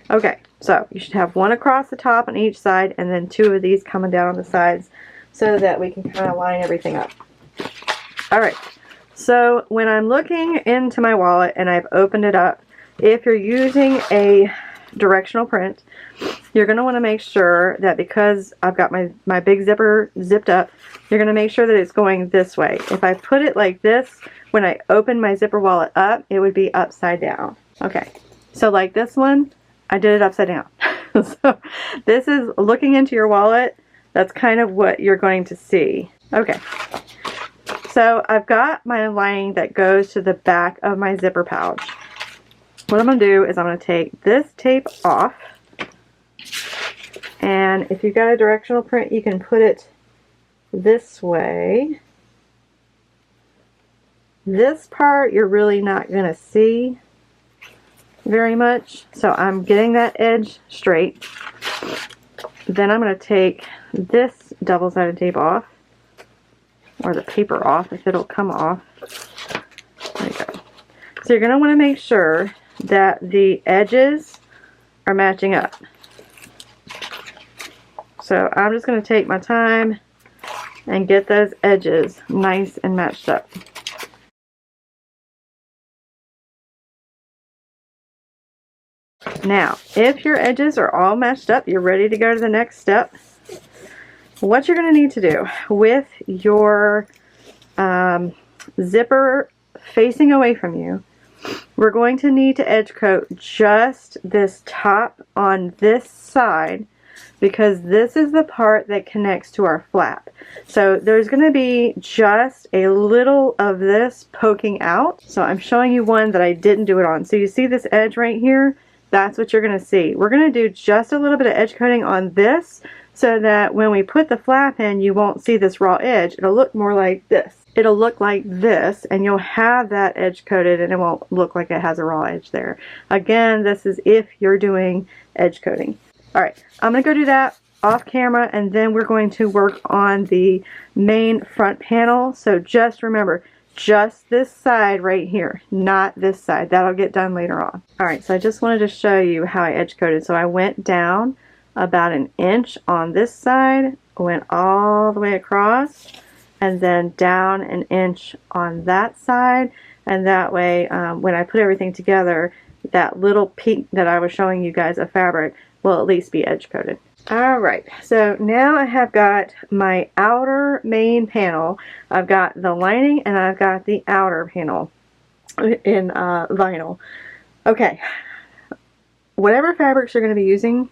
Okay, so you should have one across the top on each side and then 2 of these coming down on the sides so that we can kind of line everything up. Alright, so when I'm looking into my wallet and I've opened it up, if you're using a directional print, you're going to want to make sure that because I've got my big zipper zipped up, you're going to make sure that it's going this way. If I put it like this, when I open my zipper wallet up, it would be upside down. Okay, so like this one, I did it upside down. So this is looking into your wallet. That's kind of what you're going to see. Okay, so I've got my lining that goes to the back of my zipper pouch. What I'm going to do is I'm going to take this tape off, and if you've got a directional print, you can put it this way. This part you're really not going to see very much, so I'm getting that edge straight. Then I'm going to take this double-sided tape off, or the paper off if it'll come off. There you go. So you're going to want to make sure that the edges are matching up. So I'm just going to take my time and get those edges nice and matched up. Now, if your edges are all matched up, you're ready to go to the next step. What you're going to need to do with your zipper facing away from you, we're going to need to edge coat just this top on this side, because this is the part that connects to our flap. So there's going to be just a little of this poking out. So I'm showing you one that I didn't do it on. So you see this edge right here? That's what you're going to see. We're going to do just a little bit of edge coating on this so that when we put the flap in, you won't see this raw edge. It'll look more like this. It'll look like this, and you'll have that edge coated and it won't look like it has a raw edge there. Again, this is if you're doing edge coating. Alright, I'm going to go do that off camera, and then we're going to work on the main front panel. So just remember, just this side right here, not this side. That'll get done later on. Alright, so I just wanted to show you how I edge coated. So I went down about 1 inch on this side, went all the way across, and then down 1 inch on that side, and that way when I put everything together, that little peak that I was showing you guys of fabric will at least be edge coated. Alright, so now I have got my outer main panel. I've got the lining and I've got the outer panel in vinyl. Okay, whatever fabrics you're going to be using,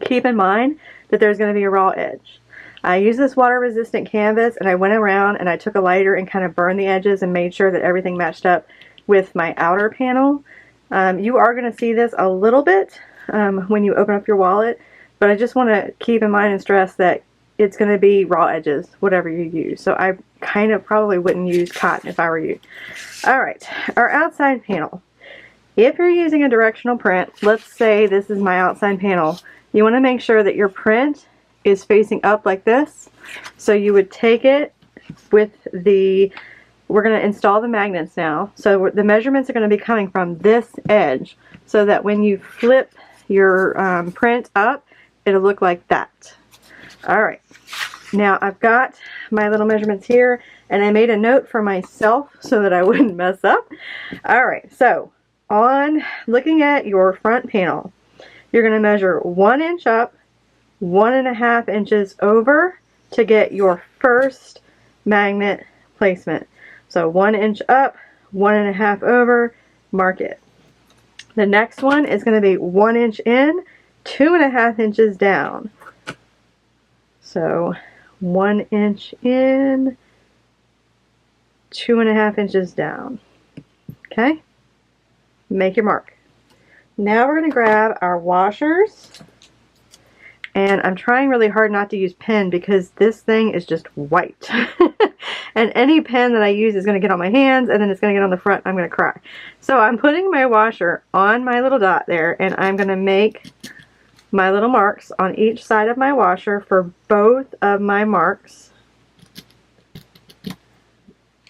keep in mind that there's going to be a raw edge. I used this water resistant canvas, and I went around and I took a lighter and kind of burned the edges and made sure that everything matched up with my outer panel. You are going to see this a little bit when you open up your wallet, but I just want to keep in mind and stress that it's going to be raw edges, whatever you use. So I kind of probably wouldn't use cotton if I were you. Alright, our outside panel. If you're using a directional print, let's say this is my outside panel, you want to make sure that your print is facing up like this. So you would take it with the, we're going to install the magnets now. So the measurements are going to be coming from this edge so that when you flip your print up, it'll look like that. Alright, now I've got my little measurements here, and I made a note for myself so that I wouldn't mess up. Alright, so on looking at your front panel, you're going to measure 1 inch up, 1.5 inches over to get your first magnet placement. So 1 inch up, 1.5 over, mark it. The next one is going to be 1 inch in, 2.5 inches down. So 1 inch in, 2.5 inches down. Okay? Make your mark. Now we're going to grab our washers, and I'm trying really hard not to use pen because this thing is just white. And any pen that I use is going to get on my hands, and then it's going to get on the front. I'm going to cry. So I'm putting my washer on my little dot there, and I'm going to make my little marks on each side of my washer for both of my marks.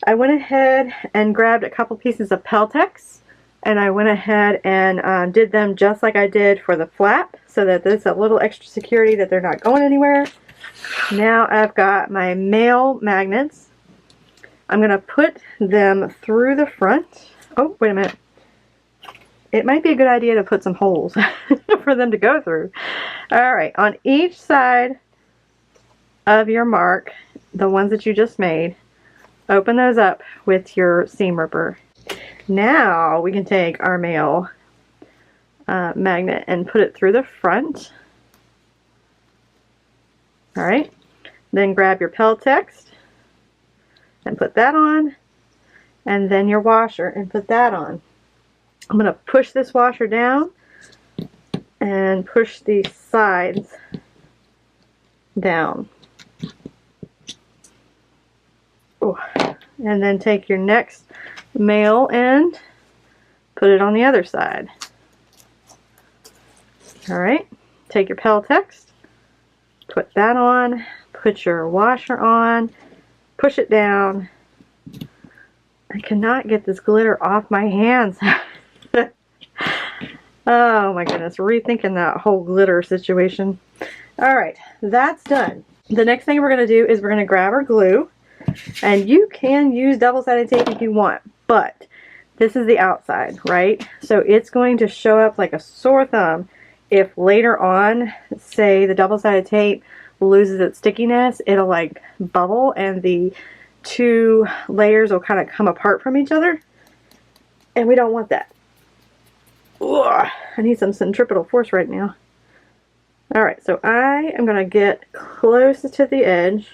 I went ahead and grabbed a couple pieces of Peltex, and I went ahead and did them just like I did for the flap, so that there's a little extra security that they're not going anywhere. Now I've got my male magnets. I'm going to put them through the front. Oh, wait a minute. It might be a good idea to put some holes for them to go through. Alright, on each side of your mark, the ones that you just made, open those up with your seam ripper. Now we can take our male magnet and put it through the front. Alright, then grab your Peltex and put that on, and then your washer and put that on. I'm going to push this washer down and push these sides down. Ooh. And then take your next male end, put it on the other side. Alright, take your Peltex, put that on, put your washer on, push it down. I cannot get this glitter off my hands. Oh my goodness, rethinking that whole glitter situation. Alright, that's done. The next thing we're going to do is we're going to grab our glue. And you can use double-sided tape if you want, but this is the outside, right? So it's going to show up like a sore thumb if later on, say the double-sided tape loses its stickiness, it'll like bubble and the two layers will kind of come apart from each other. And we don't want that. Ugh, I need some centripetal force right now. Alright, so I am going to get close to the edge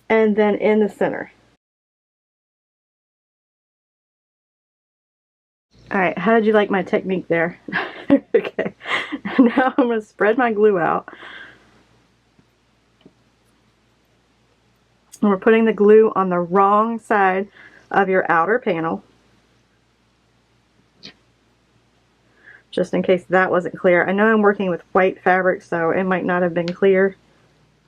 and then in the center. Alright, how did you like my technique there? Okay, now I'm going to spread my glue out. And we're putting the glue on the wrong side of your outer panel. Just in case that wasn't clear. I know I'm working with white fabric, so it might not have been clear.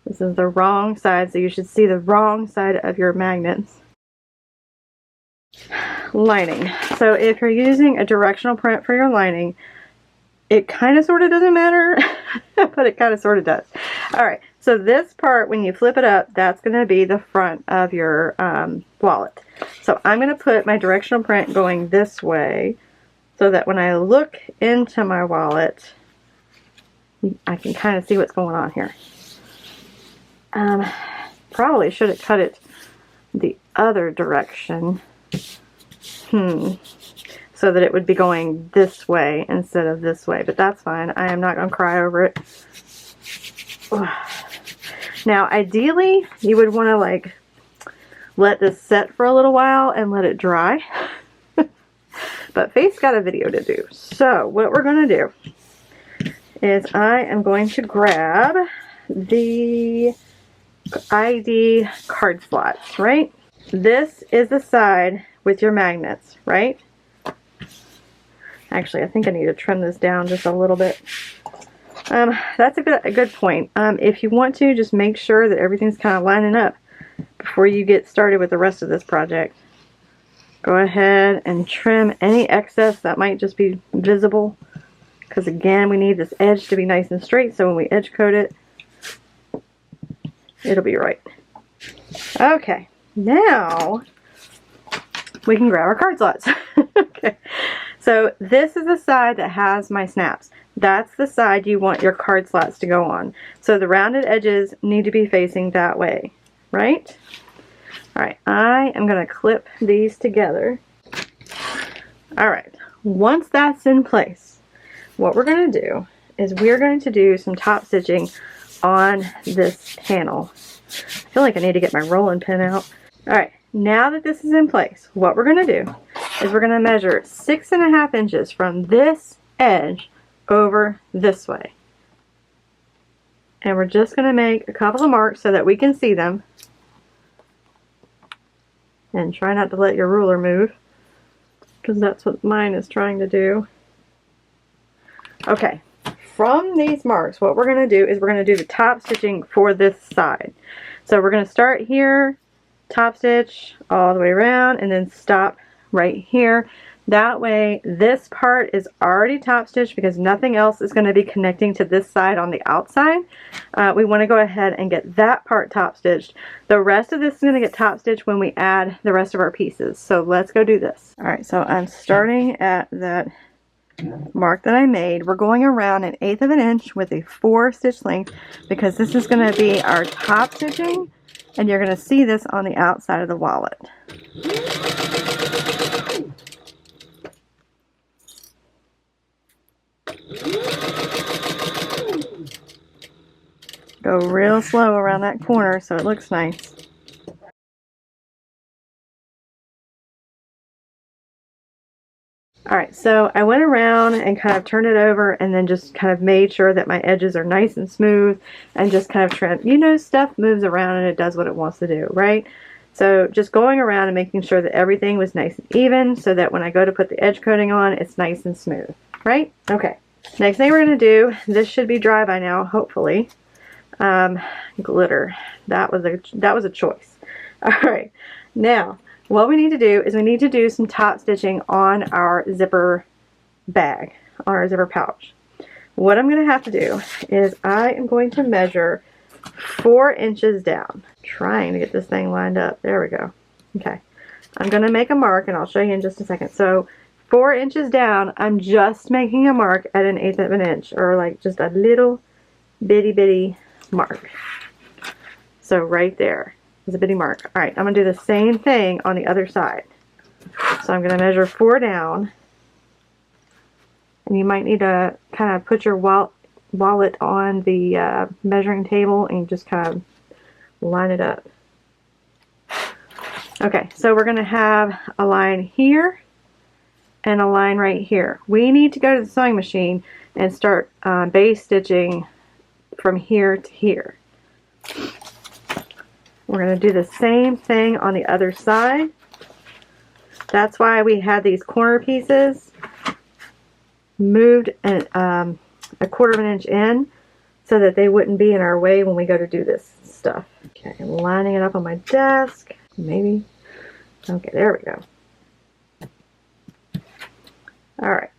This is the wrong side, so you should see the wrong side of your magnets. Lining. So if you're using a directional print for your lining, it kind of sort of doesn't matter, but it kind of sort of does. Alright, so this part, when you flip it up, that's going to be the front of your wallet. So I'm going to put my directional print going this way, so that when I look into my wallet, I can kind of see what's going on here. Probably should have cut it the other direction. So that it would be going this way instead of this way, but that's fine. I am not going to cry over it. Now, ideally, you would want to like let this set for a little while and let it dry. But Faith's got a video to do. So what we're going to do is I am going to grab the ID card slots, right? This is the side with your magnets, right? Actually, I think I need to trim this down just a little bit. That's a good point. If you want to, just make sure that everything's kind of lining up before you get started with the rest of this project. Go ahead and trim any excess that might just be visible, because again, we need this edge to be nice and straight, so when we edge coat it, it'll be right. Okay, now we can grab our card slots. Okay, so this is the side that has my snaps. That's the side you want your card slots to go on. So the rounded edges need to be facing that way, right? Alright, I am going to clip these together. Alright, once that's in place, what we're going to do is we're going to do some top stitching on this panel. I feel like I need to get my rolling pin out. Alright, now that this is in place, what we're going to do is we're going to measure 6.5 inches from this edge over this way. And we're just going to make a couple of marks so that we can see them. And try not to let your ruler move, because that's what mine is trying to do. Okay, from these marks, what we're going to do is we're going to do the top stitching for this side. So we're going to start here, top stitch all the way around, and then stop right here. That way, this part is already top stitched because nothing else is going to be connecting to this side on the outside. We want to go ahead and get that part top stitched. The rest of this is going to get top stitched when we add the rest of our pieces. So let's go do this. Alright, so I'm starting at that mark that I made. We're going around 1/8 of an inch with a 4 stitch length because this is going to be our top stitching, and you're going to see this on the outside of the wallet. Go real slow around that corner so it looks nice. Alright, so I went around and kind of turned it over and then just kind of made sure that my edges are nice and smooth and just kind of trim. You know, stuff moves around and it does what it wants to do, right? So just going around and making sure that everything was nice and even so that when I go to put the edge coating on, it's nice and smooth, right? Okay, next thing we're going to do, this should be dry by now, hopefully. Glitter. That was a choice. Alright, now what we need to do is we need to do some top stitching on our zipper bag, on our zipper pouch. What I'm going to have to do is I am going to measure 4 inches down. Trying to get this thing lined up. There we go. Okay, I'm going to make a mark and I'll show you in just a second. So 4 inches down, I'm just making a mark at 1/8 of an inch, or like just a little bitty mark. So right there is a bitty mark. Alright, I'm going to do the same thing on the other side. So I'm going to measure 4 down. And you might need to kind of put your wallet on the measuring table and just kind of line it up. Okay, so we're going to have a line here and a line right here. We need to go to the sewing machine and start base stitching from here to here. We're going to do the same thing on the other side. That's why we had these corner pieces moved a 1/4 of an inch in so that they wouldn't be in our way when we go to do this stuff. Okay, I'm lining it up on my desk. Maybe. Okay, there we go. Alright.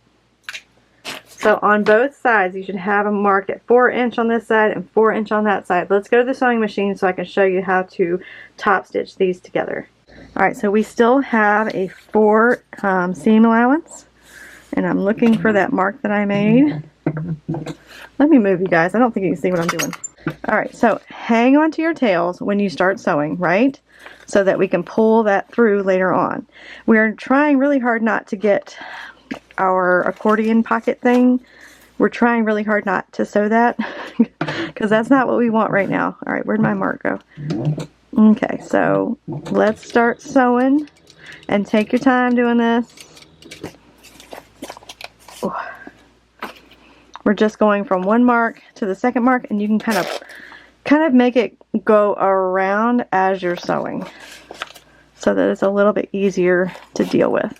So on both sides, you should have them marked at 4 inch on this side and 4 inch on that side. Let's go to the sewing machine so I can show you how to top stitch these together. Alright, so we still have a 4 seam allowance. And I'm looking for that mark that I made. Let me move, you guys. I don't think you can see what I'm doing. Alright, so hang on to your tails when you start sewing, right? So that we can pull that through later on. We're trying really hard not to get our accordion pocket thing. We're trying really hard not to sew that because that's not what we want right now. Alright, where'd my mark go? Okay, so let's start sewing and take your time doing this. We're just going from one mark to the second mark, and you can kind of make it go around as you're sewing so that it's a little bit easier to deal with.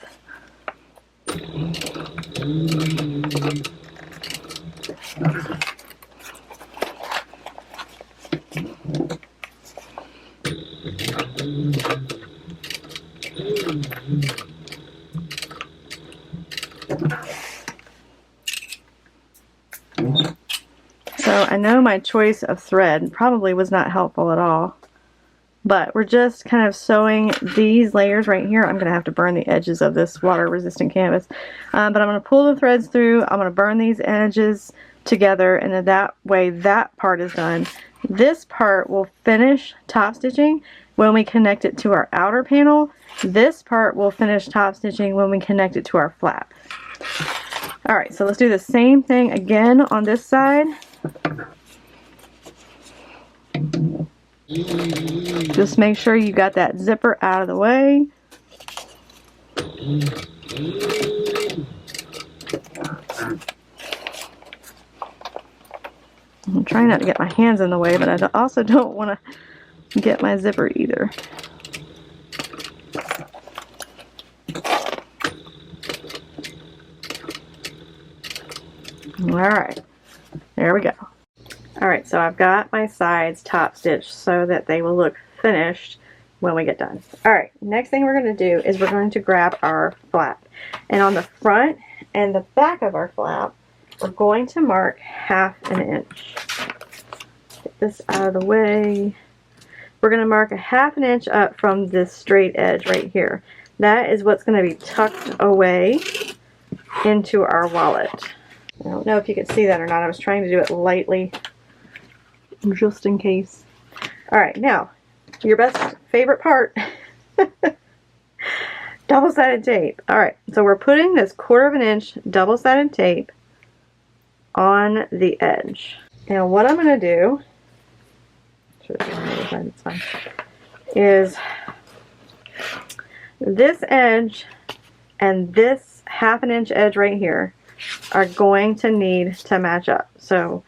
So I know my choice of thread probably was not helpful at all, but we're just kind of sewing these layers right here. I'm going to have to burn the edges of this water resistant canvas, but I'm going to pull the threads through. I'm going to burn these edges together, and then that way that part is done. This part will finish top stitching when we connect it to our outer panel. This part will finish top stitching when we connect it to our flap. Alright, so let's do the same thing again on this side. Just make sure you got that zipper out of the way. I'm trying not to get my hands in the way, but I also don't want to get my zipper either. Alright, there we go. Alright, so I've got my sides top stitched so that they will look finished when we get done. Alright, next thing we're going to do is we're going to grab our flap. And on the front and the back of our flap, we're going to mark 1/2 inch. Get this out of the way. We're going to mark 1/2 inch up from this straight edge right here. That is what's going to be tucked away into our wallet. I don't know if you can see that or not. I was trying to do it lightly just in case. Alright, now your best favorite part, double-sided tape. Alright, so we're putting this 1/4 inch double-sided tape on the edge. Now what I'm going to do, it's fine, is this edge and this 1/2 inch edge right here are going to need to match up. So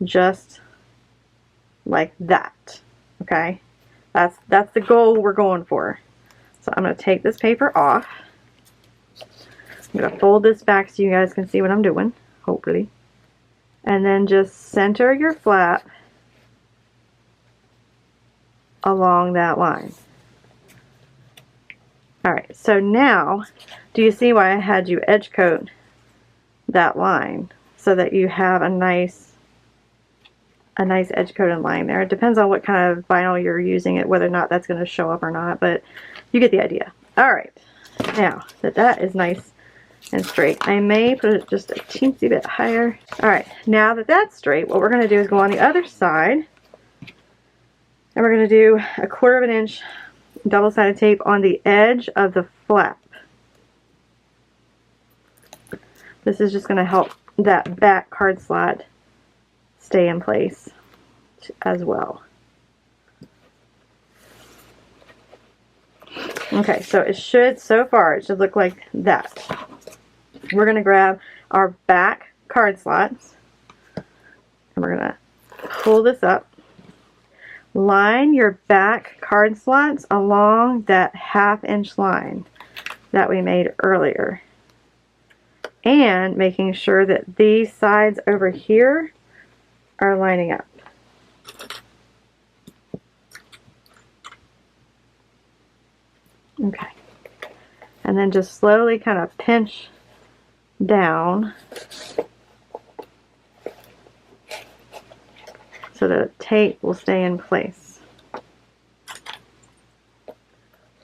just like that. Okay? That's the goal we're going for. So I'm going to take this paper off. I'm going to fold this back so you guys can see what I'm doing, hopefully. And then just center your flap along that line. Alright, so now, do you see why I had you edge coat that line? So that you have a nice edge coated line there. It depends on what kind of vinyl you're using, it whether or not that's going to show up or not, but you get the idea. Alright, now that is nice and straight, I may put it just a teensy bit higher. Alright, now that that's straight, what we're going to do is go on the other side, and we're going to do 1/4 inch double-sided tape on the edge of the flap. This is just going to help that back card slot stay in place as well. Okay, so it should, so far, it should look like that. We're going to grab our back card slots, and we're going to pull this up. Line your back card slots along that 1/2 inch line that we made earlier. And making sure that these sides over here are lining up. Okay. And then just slowly kind of pinch down so the tape will stay in place. I'm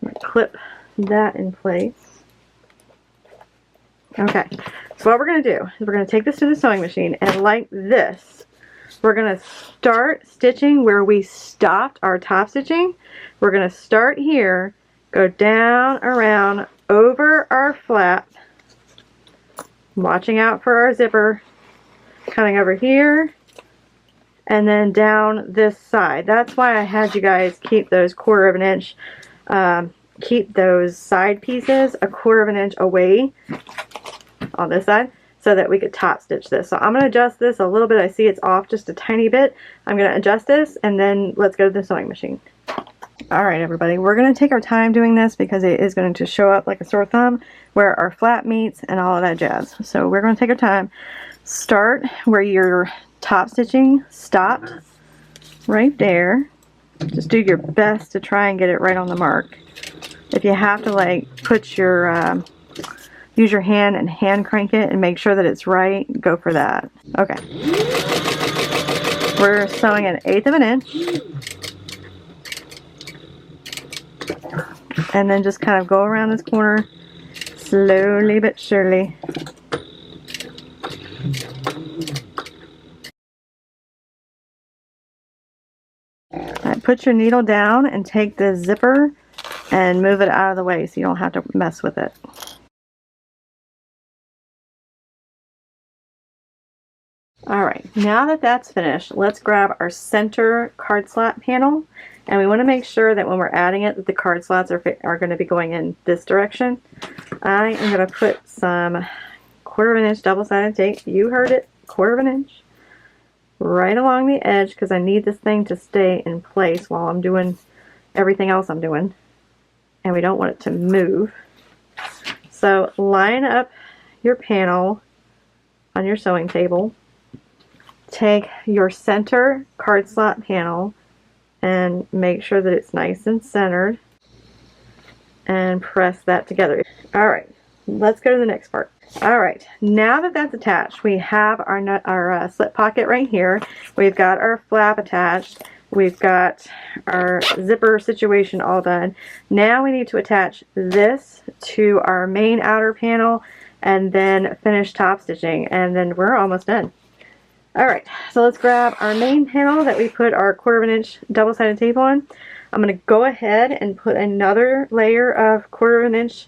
going to clip that in place. Okay, so what we're going to do is we're going to take this to the sewing machine, and like this, we're going to start stitching where we stopped our top stitching. We're going to start here, go down, around, over our flap, watching out for our zipper, coming over here, and then down this side. That's why I had you guys keep those 1/4 inch, keep those side pieces 1/4 inch away on this side, so that we could top stitch this. So I'm going to adjust this a little bit. I see it's off just a tiny bit. I'm going to adjust this, and then let's go to the sewing machine. Alright everybody, we're going to take our time doing this because it is going to show up like a sore thumb where our flap meets and all of that jazz. So we're going to take our time. Start where your top stitching stopped, right there. Just do your best to try and get it right on the mark. If you have to like put your, use your hand and hand crank it and make sure that it's right, go for that. Okay. We're sewing 1/8 of an inch. And then just kind of go around this corner slowly but surely. Right, put your needle down and take the zipper and move it out of the way so you don't have to mess with it. Alright, now that that's finished, let's grab our center card slot panel, and we want to make sure that when we're adding it that the card slots are going to be going in this direction. I am going to put some 1/4 inch double-sided tape, you heard it, 1/4 inch, right along the edge because I need this thing to stay in place while I'm doing everything else I'm doing, and we don't want it to move. So line up your panel on your sewing table. Take your center card slot panel and make sure that it's nice and centered and press that together. Alright, let's go to the next part. Alright, now that that's attached, we have our slip pocket right here. We've got our flap attached. We've got our zipper situation all done. Now we need to attach this to our main outer panel and then finish top stitching, and then we're almost done. Alright, so let's grab our main panel that we put our 1/4 inch double-sided tape on. I'm going to go ahead and put another layer of 1/4 inch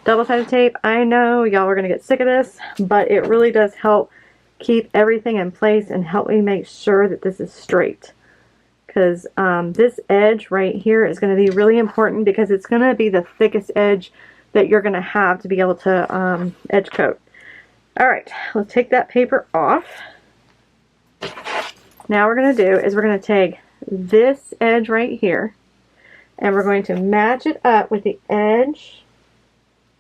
double-sided tape. I know y'all are going to get sick of this, but it really does help keep everything in place and help me make sure that this is straight. Because this edge right here is going to be really important because it's going to be the thickest edge that you're going to have to be able to edge coat. Alright, let's take that paper off. Now what we're going to do is we're going to take this edge right here and we're going to match it up with the edge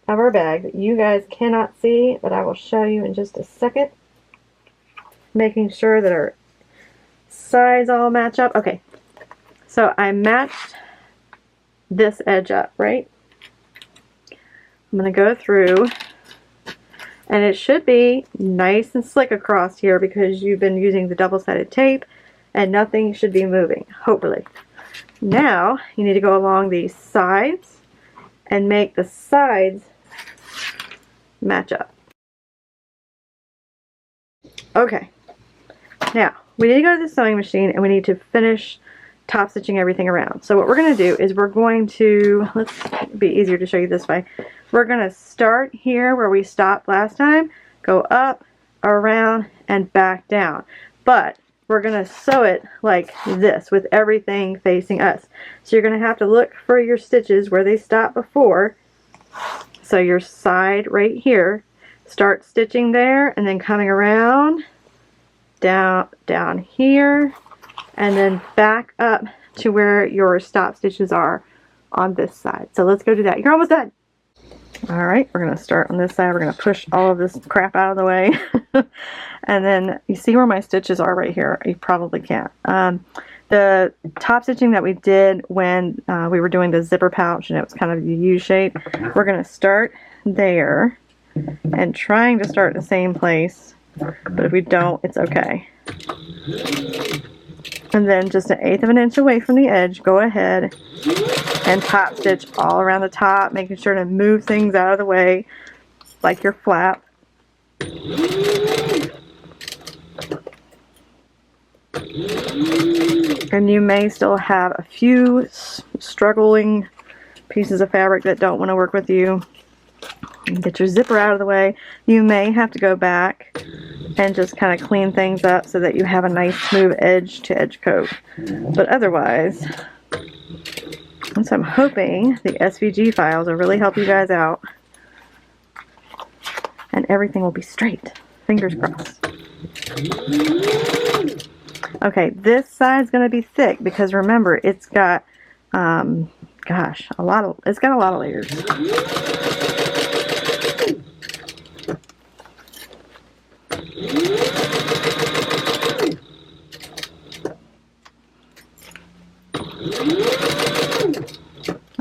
of our bag that you guys cannot see, but I will show you in just a second. Making sure that our sides all match up. Okay, so I matched this edge up, right? I'm going to go through, and it should be nice and slick across here because you've been using the double-sided tape and nothing should be moving, hopefully. Now you need to go along these sides and make the sides match up. Okay, now we need to go to the sewing machine and we need to finish top stitching everything around. So what we're going to do is we're going to, let's be easier to show you this way. We're going to start here where we stopped last time, go up, around, and back down. But we're going to sew it like this with everything facing us. So you're going to have to look for your stitches where they stopped before. So your side right here, start stitching there and then coming around, down here, and then back up to where your stop stitches are on this side. So let's go do that. You're almost done. Alright, we're going to start on this side. We're going to push all of this crap out of the way. And then you see where my stitches are right here. You probably can't. The top stitching that we did when we were doing the zipper pouch and it was kind of the U shape, we're going to start there and trying to start the same place. But if we don't, it's okay. And then just 1/8 of an inch away from the edge, go ahead and top stitch all around the top, making sure to move things out of the way like your flap. And you may still have a few struggling pieces of fabric that don't want to work with you. Get your zipper out of the way. You may have to go back and just kind of clean things up so that you have a nice smooth edge to edge coat. But otherwise, and so I'm hoping the SVG files will really help you guys out and everything will be straight. Fingers crossed. Okay, this side's going to be thick because remember, it's got, gosh, it's got a lot of layers.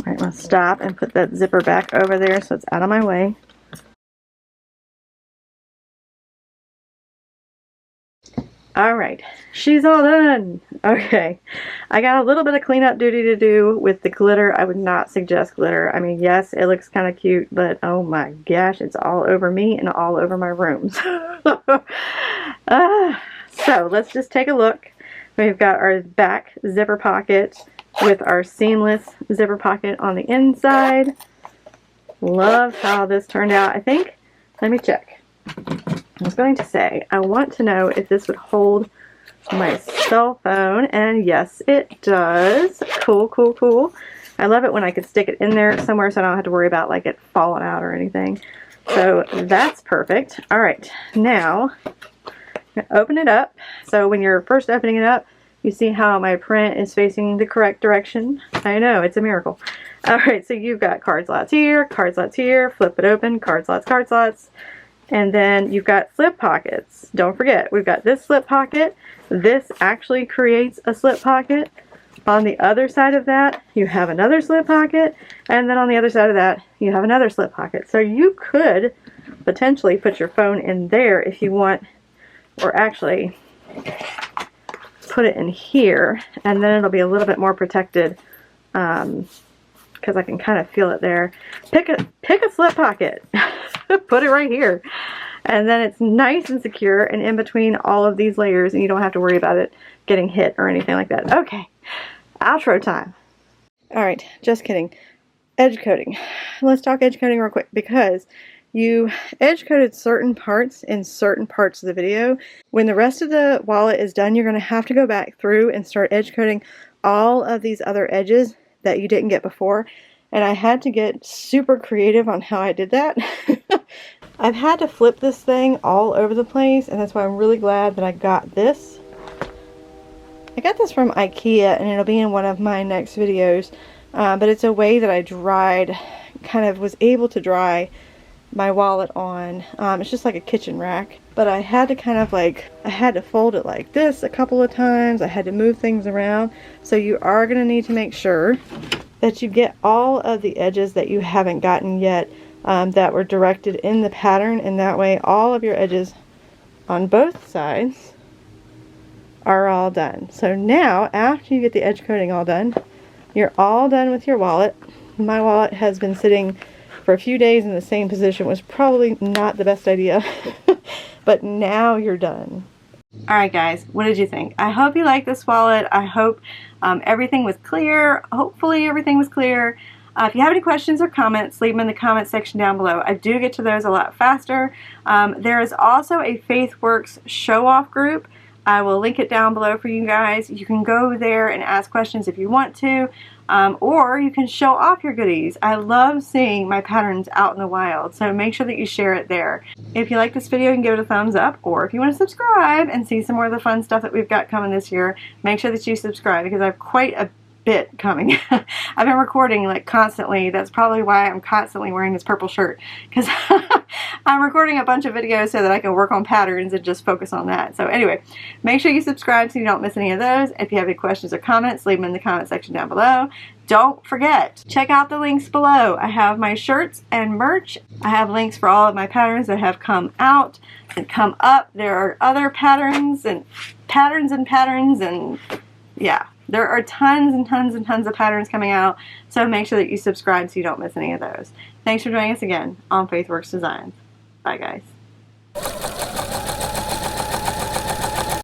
Alright, I'm going to stop and put that zipper back over there so it's out of my way. Alright, she's all done. Okay, I got a little bit of cleanup duty to do with the glitter. I would not suggest glitter. I mean, yes, it looks kind of cute, but oh my gosh, it's all over me and all over my rooms. So let's just take a look. We've got our back zipper pocket with our seamless zipper pocket on the inside. Love how this turned out. I think, let me check. I was going to say, I want to know if this would hold my cell phone, and yes, it does. Cool, cool, cool. I love it when I can stick it in there somewhere so I don't have to worry about like it falling out or anything. So that's perfect. All right, now open it up. So when you're first opening it up, you see how my print is facing the correct direction. I know, it's a miracle. All right, so you've got card slots here, flip it open, card slots. And then you've got slip pockets. Don't forget, we've got this slip pocket. This actually creates a slip pocket. On the other side of that, you have another slip pocket. And then on the other side of that, you have another slip pocket. So you could potentially put your phone in there if you want, or actually put it in here. And then it'll be a little bit more protected because I can kind of feel it there. Pick a slip pocket. Put it right here. And then it's nice and secure and in between all of these layers, and you don't have to worry about it getting hit or anything like that. Okay, outro time. Alright, just kidding. Edge coating. Let's talk edge coating real quick because you edge coated certain parts in certain parts of the video. When the rest of the wallet is done, you're going to have to go back through and start edge coating all of these other edges that you didn't get before. And I had to get super creative on how I did that. I've had to flip this thing all over the place, and that's why I'm really glad that I got this. I got this from IKEA, and it'll be in one of my next videos. But it's a way that I was able to dry my wallet on. It's just like a kitchen rack. But I had to fold it like this a couple of times. I had to move things around. So you are going to need to make sure that you get all of the edges that you haven't gotten yet that were directed in the pattern, and that way all of your edges on both sides are all done. So now, after you get the edge coating all done, you're all done with your wallet. My wallet has been sitting for a few days in the same position, was probably not the best idea, but now you're done. Alright guys, what did you think? I hope you liked this wallet. I hope everything was clear. Hopefully everything was clear. If you have any questions or comments, leave them in the comment section down below. I do get to those a lot faster. There is also a FaithWorks show-off group. I will link it down below for you guys. You can go there and ask questions if you want to, or you can show off your goodies. I love seeing my patterns out in the wild, so make sure that you share it there. If you like this video, you can give it a thumbs up, or if you want to subscribe and see some more of the fun stuff that we've got coming this year, make sure that you subscribe because I have quite a bit coming. I've been recording like constantly. That's probably why I'm constantly wearing this purple shirt, because I'm recording a bunch of videos so that I can work on patterns and just focus on that. So anyway, make sure you subscribe so you don't miss any of those. If you have any questions or comments, leave them in the comment section down below. Don't forget, check out the links below. I have my shirts and merch. I have links for all of my patterns that have come out and come up. There are other patterns and patterns and yeah. There are tons and tons and tons of patterns coming out, so make sure that you subscribe so you don't miss any of those. Thanks for joining us again on FaithWorks Designs. Bye, guys.